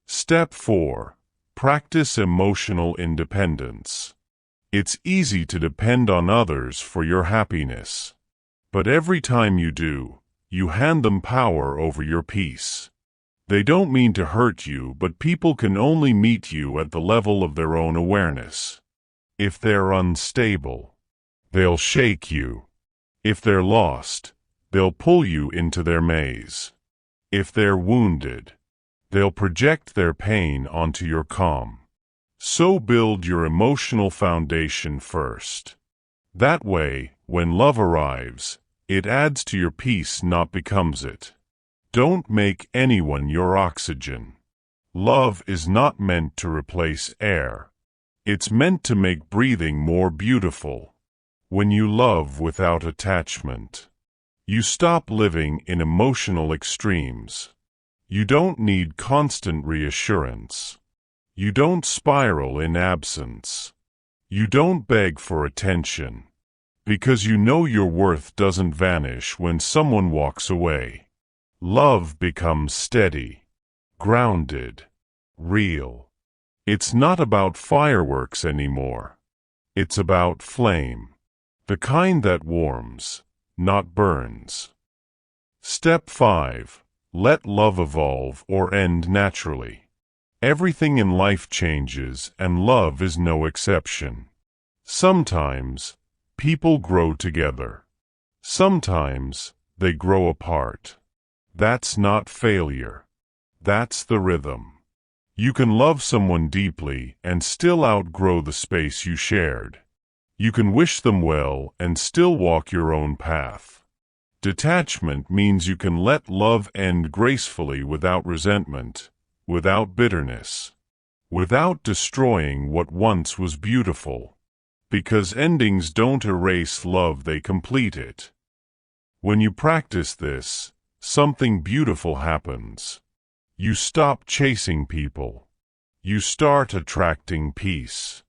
Step 4. Practice emotional independence. It's easy to depend on others for your happiness. But every time you do, you hand them power over your peace. They don't mean to hurt you, but people can only meet you at the level of their own awareness. If they're unstable, they'll shake you. If they're lost, they'll pull you into their maze. If they're wounded, they'll project their pain onto your calm. So build your emotional foundation first. That way, when love arrives, it adds to your peace, not becomes it. Don't make anyone your oxygen. Love is not meant to replace air. It's meant to make breathing more beautiful. When you love without attachment, you stop living in emotional extremes. You don't need constant reassurance. You don't spiral in absence. You don't beg for attention, because you know your worth doesn't vanish when someone walks away. Love becomes steady, grounded, real. It's not about fireworks anymore. It's about flame, the kind that warms, not burns. Step 5. Let love evolve or end naturally. Everything in life changes, and love is no exception. Sometimes, people grow together. Sometimes, they grow apart. That's not failure. That's the rhythm. You can love someone deeply and still outgrow the space you shared. You can wish them well and still walk your own path. Detachment means you can let love end gracefully without resentment, without bitterness, without destroying what once was beautiful. Because endings don't erase love, they complete it. When you practice this, something beautiful happens. You stop chasing people. You start attracting peace.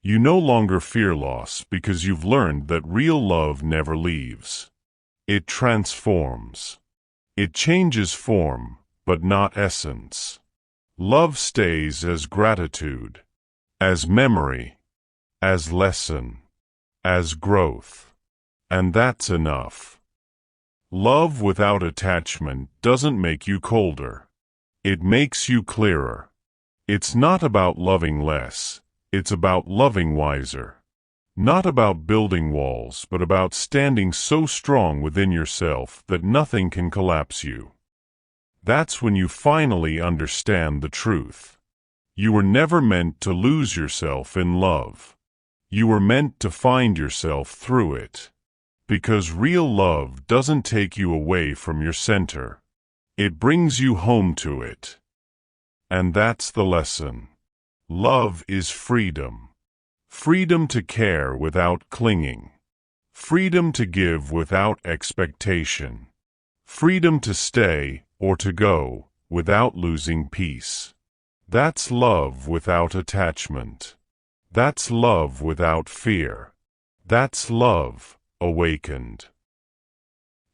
You no longer fear loss because you've learned that real love never leaves. It transforms. It changes form, but not essence. Love stays as gratitude, as memory, as lesson, as growth. And that's enough. Love without attachment doesn't make you colder. It makes you clearer. It's not about loving less, it's about loving wiser. Not about building walls, but about standing so strong within yourself that nothing can collapse you. That's when you finally understand the truth. You were never meant to lose yourself in love. You were meant to find yourself through it. Because real love doesn't take you away from your center. It brings you home to it. And that's the lesson. Love is freedom. Freedom to care without clinging. Freedom to give without expectation. Freedom to stay or to go without losing peace. That's love without attachment. That's love without fear. That's love awakened.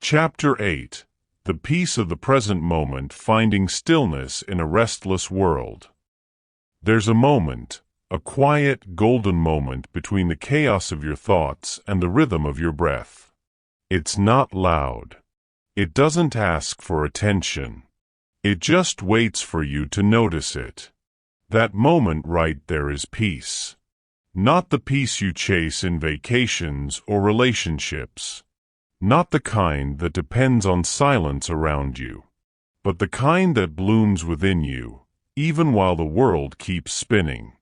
Chapter 8. The Peace of the Present Moment, Finding Stillness in a Restless World. There's a moment, a quiet, golden moment between the chaos of your thoughts and the rhythm of your breath. It's not loud. It doesn't ask for attention. It just waits for you to notice it. That moment right there is peace. Not the peace you chase in vacations or relationships. Not the kind that depends on silence around you. But the kind that blooms within you, even while the world keeps spinning.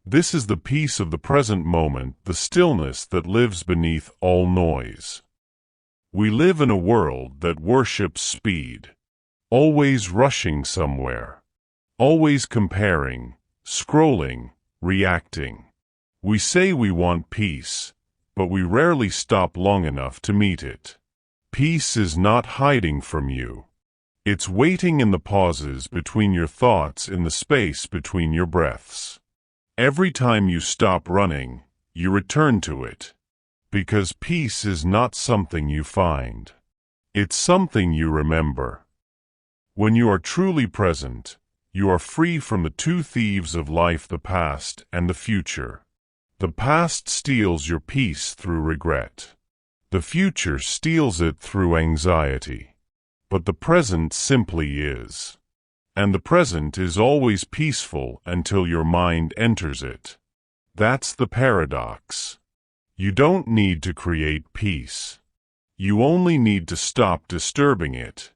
This is the peace of the present moment, the stillness that lives beneath all noise. We live in a world that worships speed, always rushing somewhere, always comparing, scrolling, reacting. We say we want peace, but we rarely stop long enough to meet it. Peace is not hiding from you. It's waiting in the pauses between your thoughts, in the space between your breaths. Every time you stop running, you return to it. Because peace is not something you find. It's something you remember. When you are truly present, you are free from the two thieves of life, the past and the future. The past steals your peace through regret. The future steals it through anxiety. But the present simply is. And the present is always peaceful until your mind enters it. That's the paradox. You don't need to create peace. You only need to stop disturbing it.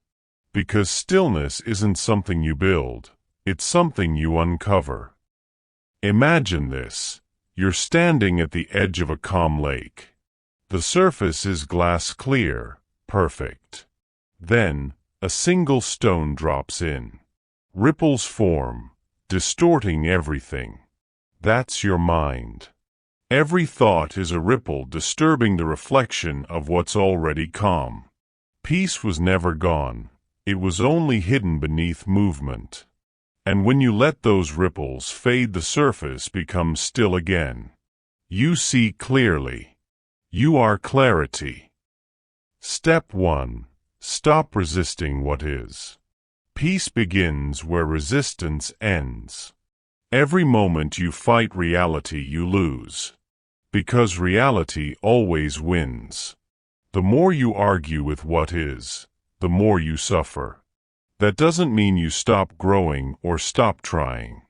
Because stillness isn't something you build, it's something you uncover. Imagine this. You're standing at the edge of a calm lake. The surface is glass clear, perfect. Then, a single stone drops in. Ripples form, distorting everything. That's your mind. Every thought is a ripple disturbing the reflection of what's already calm. Peace was never gone. It was only hidden beneath movement. And when you let those ripples fade, the surface becomes still again. You see clearly. You are clarity. Step 1. Stop resisting what is. Peace begins where resistance ends. Every moment you fight reality, you lose. Because reality always wins. The more you argue with what is, the more you suffer. That doesn't mean you stop growing or stop trying.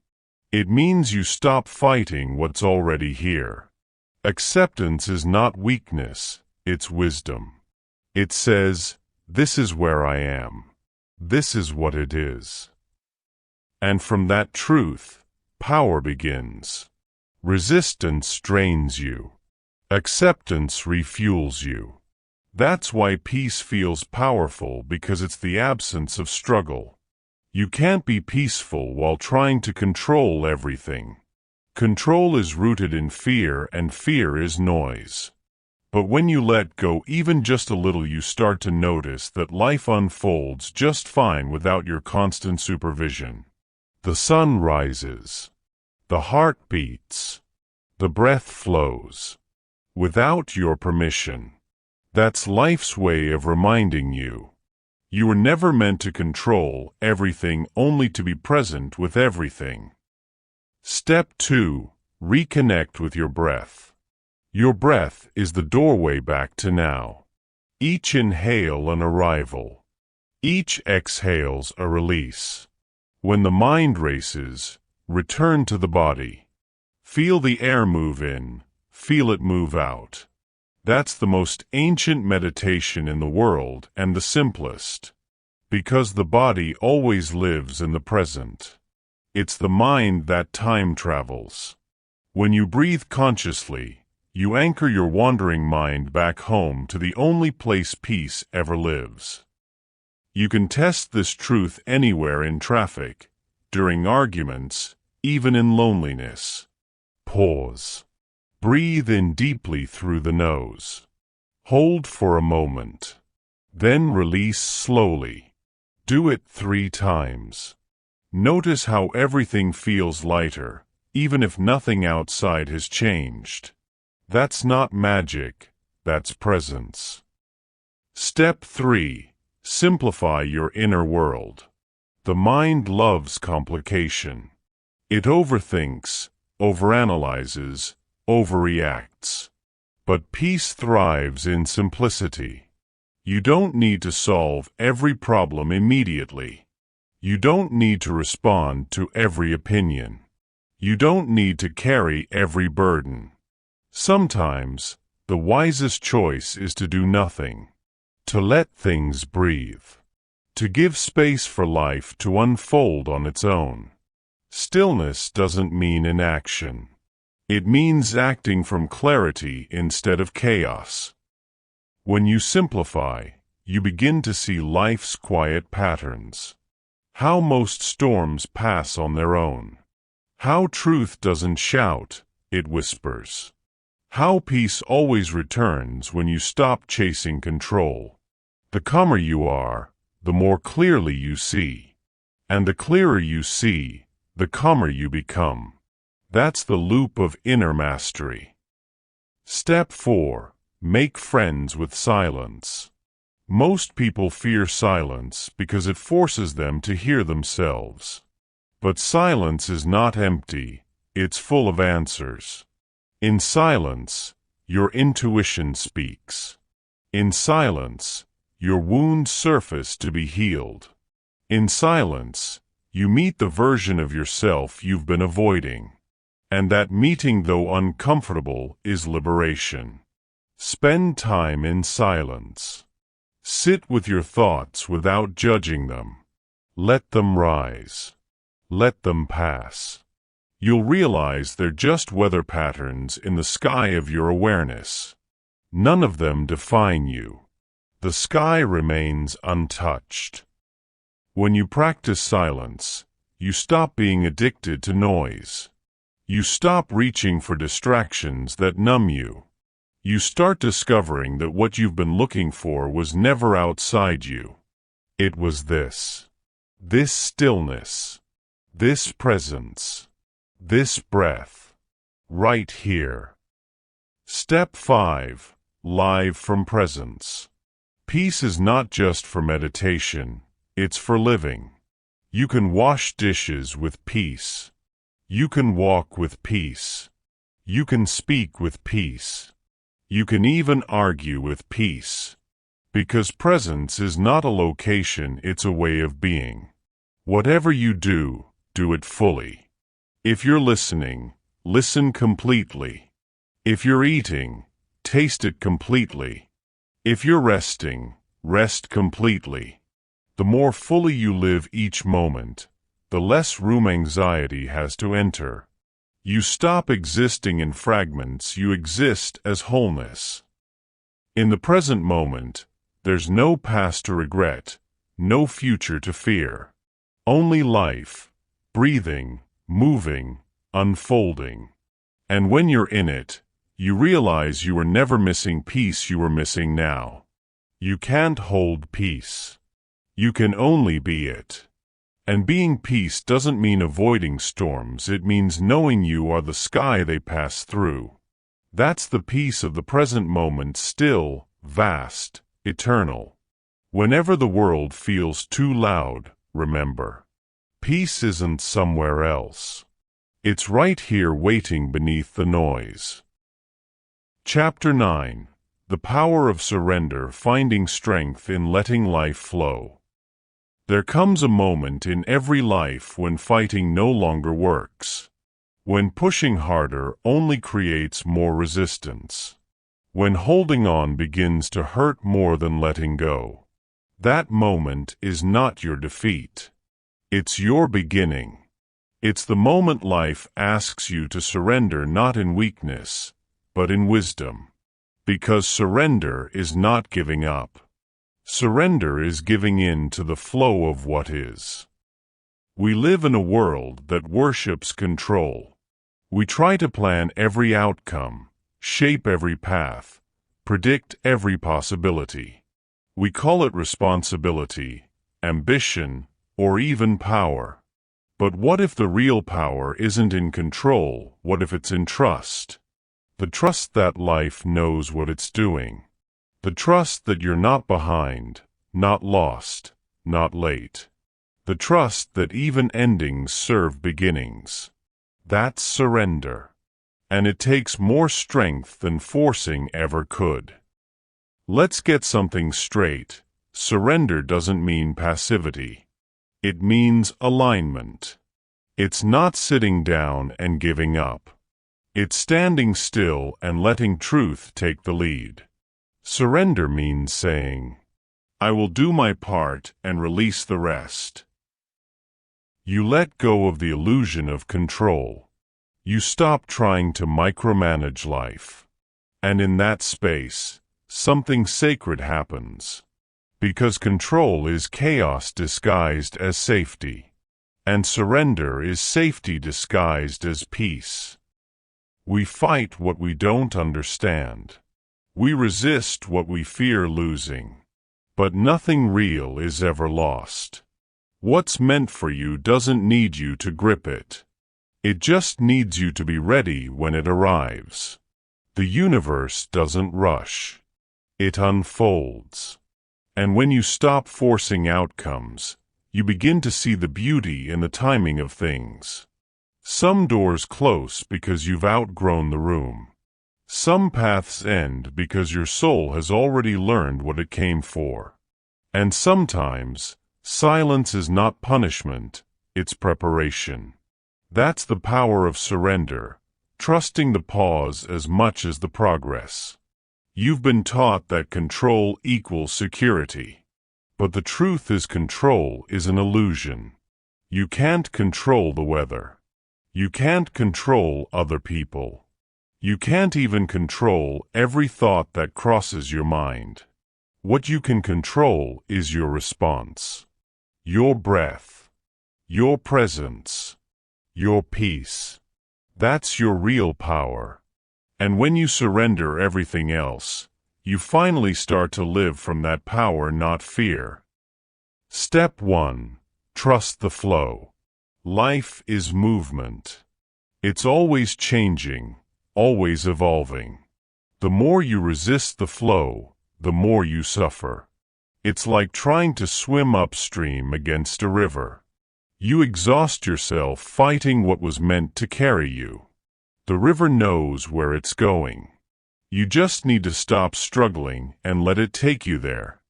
It means you stop fighting what's already here. Acceptance is not weakness, it's wisdom. It says, this is where I am. This is what it is. And from that truth, power begins. Resistance drains you. Acceptance refuels you. That's why peace feels powerful, because it's the absence of struggle. You can't be peaceful while trying to control everything. Control is rooted in fear, and fear is noise. But when you let go even just a little, you start to notice that life unfolds just fine without your constant supervision. The sun rises. The heart beats. The breath flows. Without your permission. That's life's way of reminding you. You were never meant to control everything, only to be present with everything. Step 2. Reconnect with your breath. Your breath is the doorway back to now. Each inhale an arrival. Each exhale's a release. When the mind races, return to the body. Feel the air move in, feel it move out. That's the most ancient meditation in the world, and the simplest. Because the body always lives in the present. It's the mind that time travels. When you breathe consciously, you anchor your wandering mind back home to the only place peace ever lives. You can test this truth anywhere: in traffic, during arguments, even in loneliness. Pause. Breathe in deeply through the nose. Hold for a moment. Then release slowly. Do it 3 times. Notice how everything feels lighter, even if nothing outside has changed. That's not magic, that's presence. Step 3. Simplify your inner world. The mind loves complication. It overthinks, overanalyzes, overreacts. But peace thrives in simplicity. You don't need to solve every problem immediately. You don't need to respond to every opinion. You don't need to carry every burden. Sometimes, the wisest choice is to do nothing. To let things breathe. To give space for life to unfold on its own. Stillness doesn't mean inaction. It means acting from clarity instead of chaos. When you simplify, you begin to see life's quiet patterns. How most storms pass on their own. How truth doesn't shout, it whispers. How peace always returns when you stop chasing control. The calmer you are, the more clearly you see. And the clearer you see, the calmer you become. That's the loop of inner mastery. Step 4. Make friends with silence. Most people fear silence because it forces them to hear themselves. But silence is not empty, it's full of answers. In silence, your intuition speaks. In silence, your wounds surface to be healed. In silence, you meet the version of yourself you've been avoiding. And that meeting, though uncomfortable, is liberation. Spend time in silence. Sit with your thoughts without judging them. Let them rise. Let them pass. You'll realize they're just weather patterns in the sky of your awareness. None of them define you. The sky remains untouched. When you practice silence, you stop being addicted to noise. You stop reaching for distractions that numb you. You start discovering that what you've been looking for was never outside you. It was this stillness, this presence, this breath, right here. Step 5. Live from presence. Peace is not just for meditation, it's for living. You can wash dishes with peace. You can walk with peace. You can speak with peace. You can even argue with peace. Because presence is not a location, it's a way of being. Whatever you do, do it fully. If you're listening, listen completely. If you're eating, taste it completely. If you're resting, rest completely. The more fully you live each moment, the less room anxiety has to enter. You stop existing in fragments, you exist as wholeness. In the present moment, there's no past to regret, no future to fear. Only life, breathing, moving, unfolding. And when you're in it, you realize you were never missing peace, you were missing now. You can't hold peace. You can only be it. And being peace doesn't mean avoiding storms, it means knowing you are the sky they pass through. That's the peace of the present moment, still, vast, eternal. Whenever the world feels too loud, remember, peace isn't somewhere else. It's right here waiting beneath the noise. Chapter 9. The Power of Surrender, Finding Strength in Letting Life Flow. There comes a moment in every life when fighting no longer works. When pushing harder only creates more resistance. When holding on begins to hurt more than letting go. That moment is not your defeat. It's your beginning. It's the moment life asks you to surrender, not in weakness, but in wisdom. Because surrender is not giving up. Surrender is giving in to the flow of what is. We live in a world that worships control. We try to plan every outcome, shape every path, predict every possibility. We call it responsibility, ambition, or even power. But what if the real power isn't in control? What if it's in trust? The trust that life knows what it's doing. The trust that you're not behind, not lost, not late. The trust that even endings serve beginnings. That's surrender. And it takes more strength than forcing ever could. Let's get something straight. Surrender doesn't mean passivity. It means alignment. It's not sitting down and giving up. It's standing still and letting truth take the lead. Surrender means saying, I will do my part and release the rest. You let go of the illusion of control. You stop trying to micromanage life. And in that space, something sacred happens. Because control is chaos disguised as safety. And surrender is safety disguised as peace. We fight what we don't understand. We resist what we fear losing. But nothing real is ever lost. What's meant for you doesn't need you to grip it. It just needs you to be ready when it arrives. The universe doesn't rush. It unfolds. And when you stop forcing outcomes, you begin to see the beauty in the timing of things. Some doors close because you've outgrown the room. Some paths end because your soul has already learned what it came for. And sometimes, silence is not punishment, it's preparation. That's the power of surrender, trusting the pause as much as the progress. You've been taught that control equals security. But the truth is control is an illusion. You can't control the weather. You can't control other people. You can't even control every thought that crosses your mind. What you can control is your response. Your breath. Your presence. Your peace. That's your real power. And when you surrender everything else, you finally start to live from that power, not fear. Step 1. Trust the flow. Life is movement. It's always changing, always evolving. The more you resist the flow, the more you suffer. It's like trying to swim upstream against a river. You exhaust yourself fighting what was meant to carry you. The river knows where it's going. You just need to stop struggling and let it take you there.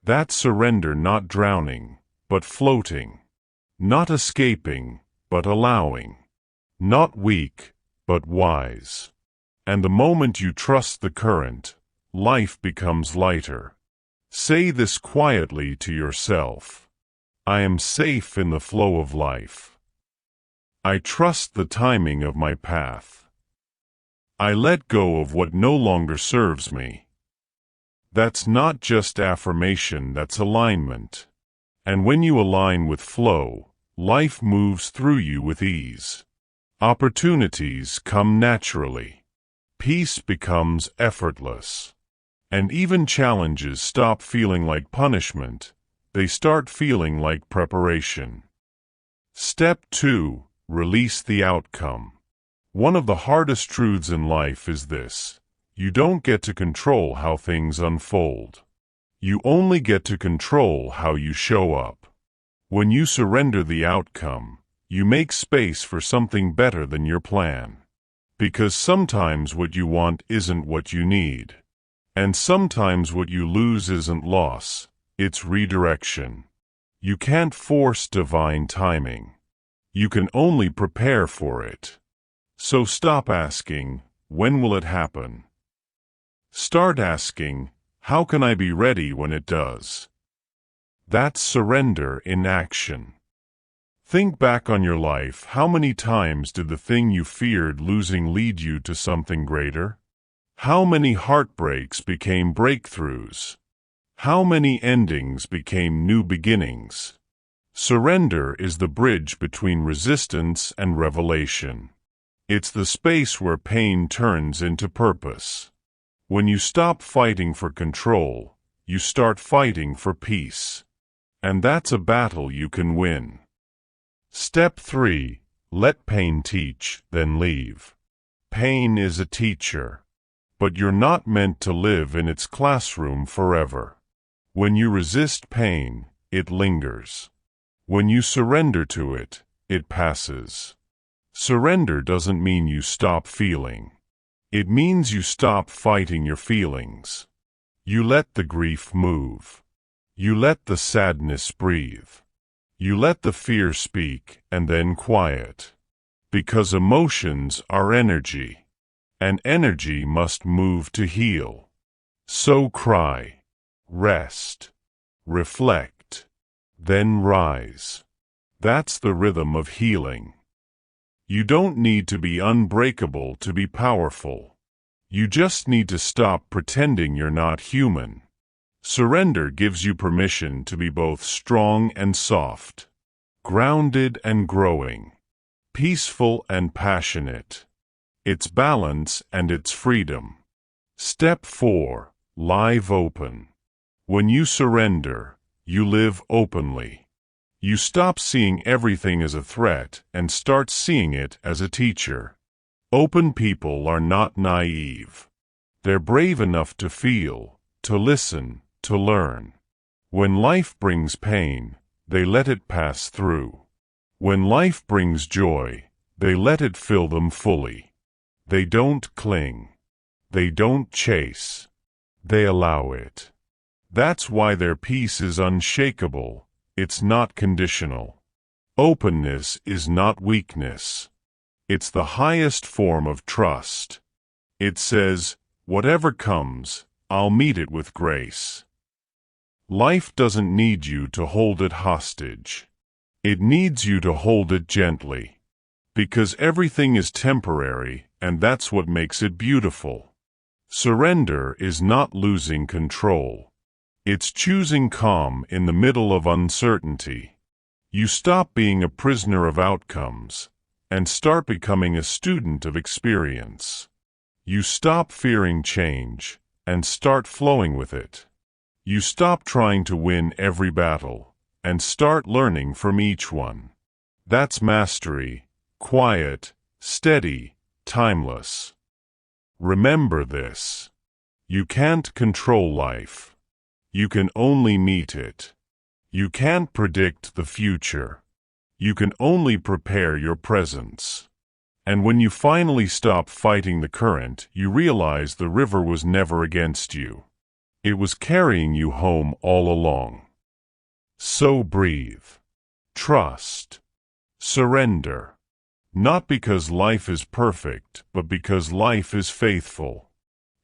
That's surrender, not drowning, but floating. Not escaping, but allowing. Not weak, but wise. And the moment you trust the current, life becomes lighter. Say this quietly to yourself. I am safe in the flow of life. I trust the timing of my path. I let go of what no longer serves me. That's not just affirmation, that's alignment. And when you align with flow, life moves through you with ease. Opportunities come naturally. Peace becomes effortless. And even challenges stop feeling like punishment. They start feeling like preparation. Step 2. Release the outcome. One of the hardest truths in life is this: you don't get to control how things unfold. You only get to control how you show up. When you surrender the outcome, you make space for something better than your plan. Because sometimes what you want isn't what you need. And sometimes what you lose isn't loss, it's redirection. You can't force divine timing. You can only prepare for it. So stop asking, when will it happen? Start asking, how can I be ready when it does? That's surrender in action. Think back on your life. How many times did the thing you feared losing lead you to something greater? How many heartbreaks became breakthroughs? How many endings became new beginnings? Surrender is the bridge between resistance and revelation. It's the space where pain turns into purpose. When you stop fighting for control, you start fighting for peace. And that's a battle you can win. Step 3. Let pain teach, then leave. Pain is a teacher. But you're not meant to live in its classroom forever. When you resist pain, it lingers. When you surrender to it, it passes. Surrender doesn't mean you stop feeling. It means you stop fighting your feelings. You let the grief move. You let the sadness breathe. You let the fear speak and then quiet. Because emotions are energy. And energy must move to heal. So cry, rest, reflect, then rise. That's the rhythm of healing. You don't need to be unbreakable to be powerful. You just need to stop pretending you're not human. Surrender gives you permission to be both strong and soft, grounded and growing, peaceful and passionate. It's balance and it's freedom. Step 4. Live open. When you surrender, you live openly. You stop seeing everything as a threat and start seeing it as a teacher. Open people are not naive. They're brave enough to feel, to listen, to learn. When life brings pain, they let it pass through. When life brings joy, they let it fill them fully. They don't cling. They don't chase. They allow it. That's why their peace is unshakable. It's not conditional. Openness is not weakness. It's the highest form of trust. It says, whatever comes, I'll meet it with grace. Life doesn't need you to hold it hostage. It needs you to hold it gently. Because everything is temporary, and that's what makes it beautiful. Surrender is not losing control. It's choosing calm in the middle of uncertainty. You stop being a prisoner of outcomes, and start becoming a student of experience. You stop fearing change, and start flowing with it. You stop trying to win every battle, and start learning from each one. That's mastery, quiet, steady, timeless. Remember this. You can't control life. You can only meet it. You can't predict the future. You can only prepare your presence. And when you finally stop fighting the current, you realize the river was never against you. It was carrying you home all along. So breathe. Trust. Surrender. Not because life is perfect, but because life is faithful.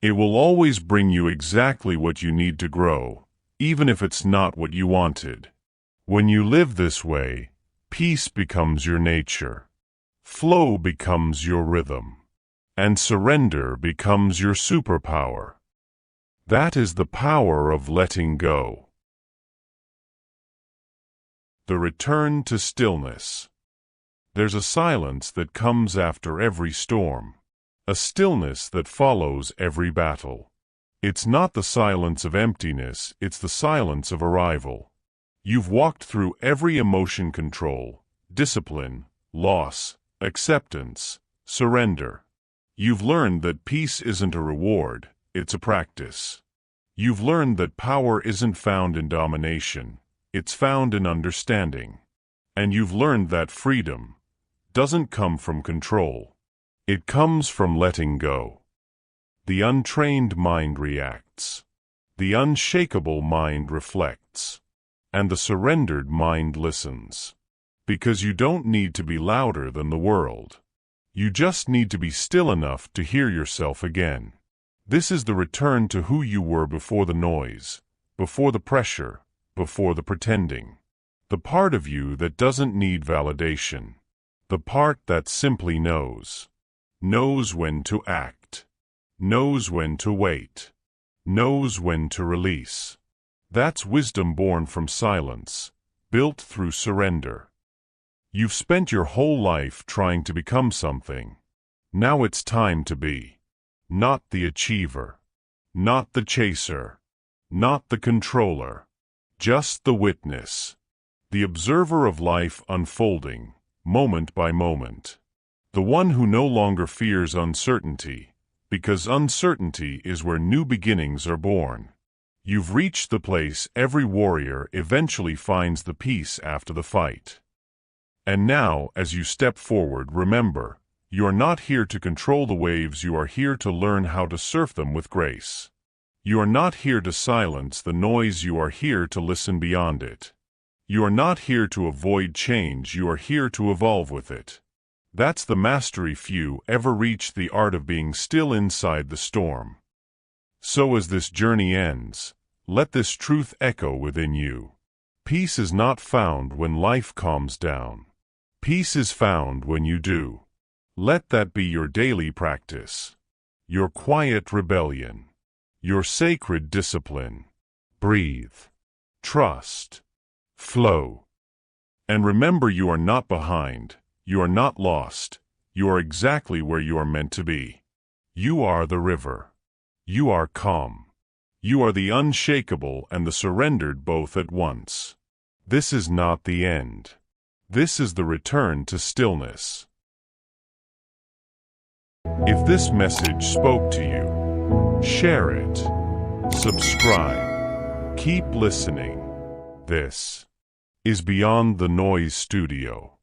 It will always bring you exactly what you need to grow, even if it's not what you wanted. When you live this way, peace becomes your nature. Flow becomes your rhythm, and surrender becomes your superpower. That is the power of letting go. The return to stillness. There's a silence that comes after every storm, a stillness that follows every battle. It's not the silence of emptiness, it's the silence of arrival. You've walked through every emotion: control, discipline, loss, acceptance, surrender. You've learned that peace isn't a reward, it's a practice. You've learned that power isn't found in domination, it's found in understanding. And you've learned that freedom doesn't come from control. It comes from letting go. The untrained mind reacts. The unshakable mind reflects. And the surrendered mind listens. Because you don't need to be louder than the world. You just need to be still enough to hear yourself again. This is the return to who you were before the noise, before the pressure, before the pretending. The part of you that doesn't need validation. The part that simply knows. Knows when to act. Knows when to wait. Knows when to release. That's wisdom born from silence, built through surrender. You've spent your whole life trying to become something. Now it's time to be. Not the achiever. Not the chaser. Not the controller. Just the witness. The observer of life unfolding, moment by moment. The one who no longer fears uncertainty, because uncertainty is where new beginnings are born. You've reached the place every warrior eventually finds the peace after the fight. And now, as you step forward, remember, you are not here to control the waves, you are here to learn how to surf them with grace. You are not here to silence the noise, you are here to listen beyond it. You are not here to avoid change, you are here to evolve with it. That's the mastery few ever reach, the art of being still inside the storm. So as this journey ends, let this truth echo within you. Peace is not found when life calms down. Peace is found when you do. Let that be your daily practice. Your quiet rebellion. Your sacred discipline. Breathe. Trust. Flow. And remember, you are not behind. You are not lost. You are exactly where you are meant to be. You are the river. You are calm. You are the unshakable and the surrendered both at once. This is not the end. This is the return to stillness. If this message spoke to you, share it. Subscribe. Keep listening. This is Beyond the Noise Studio.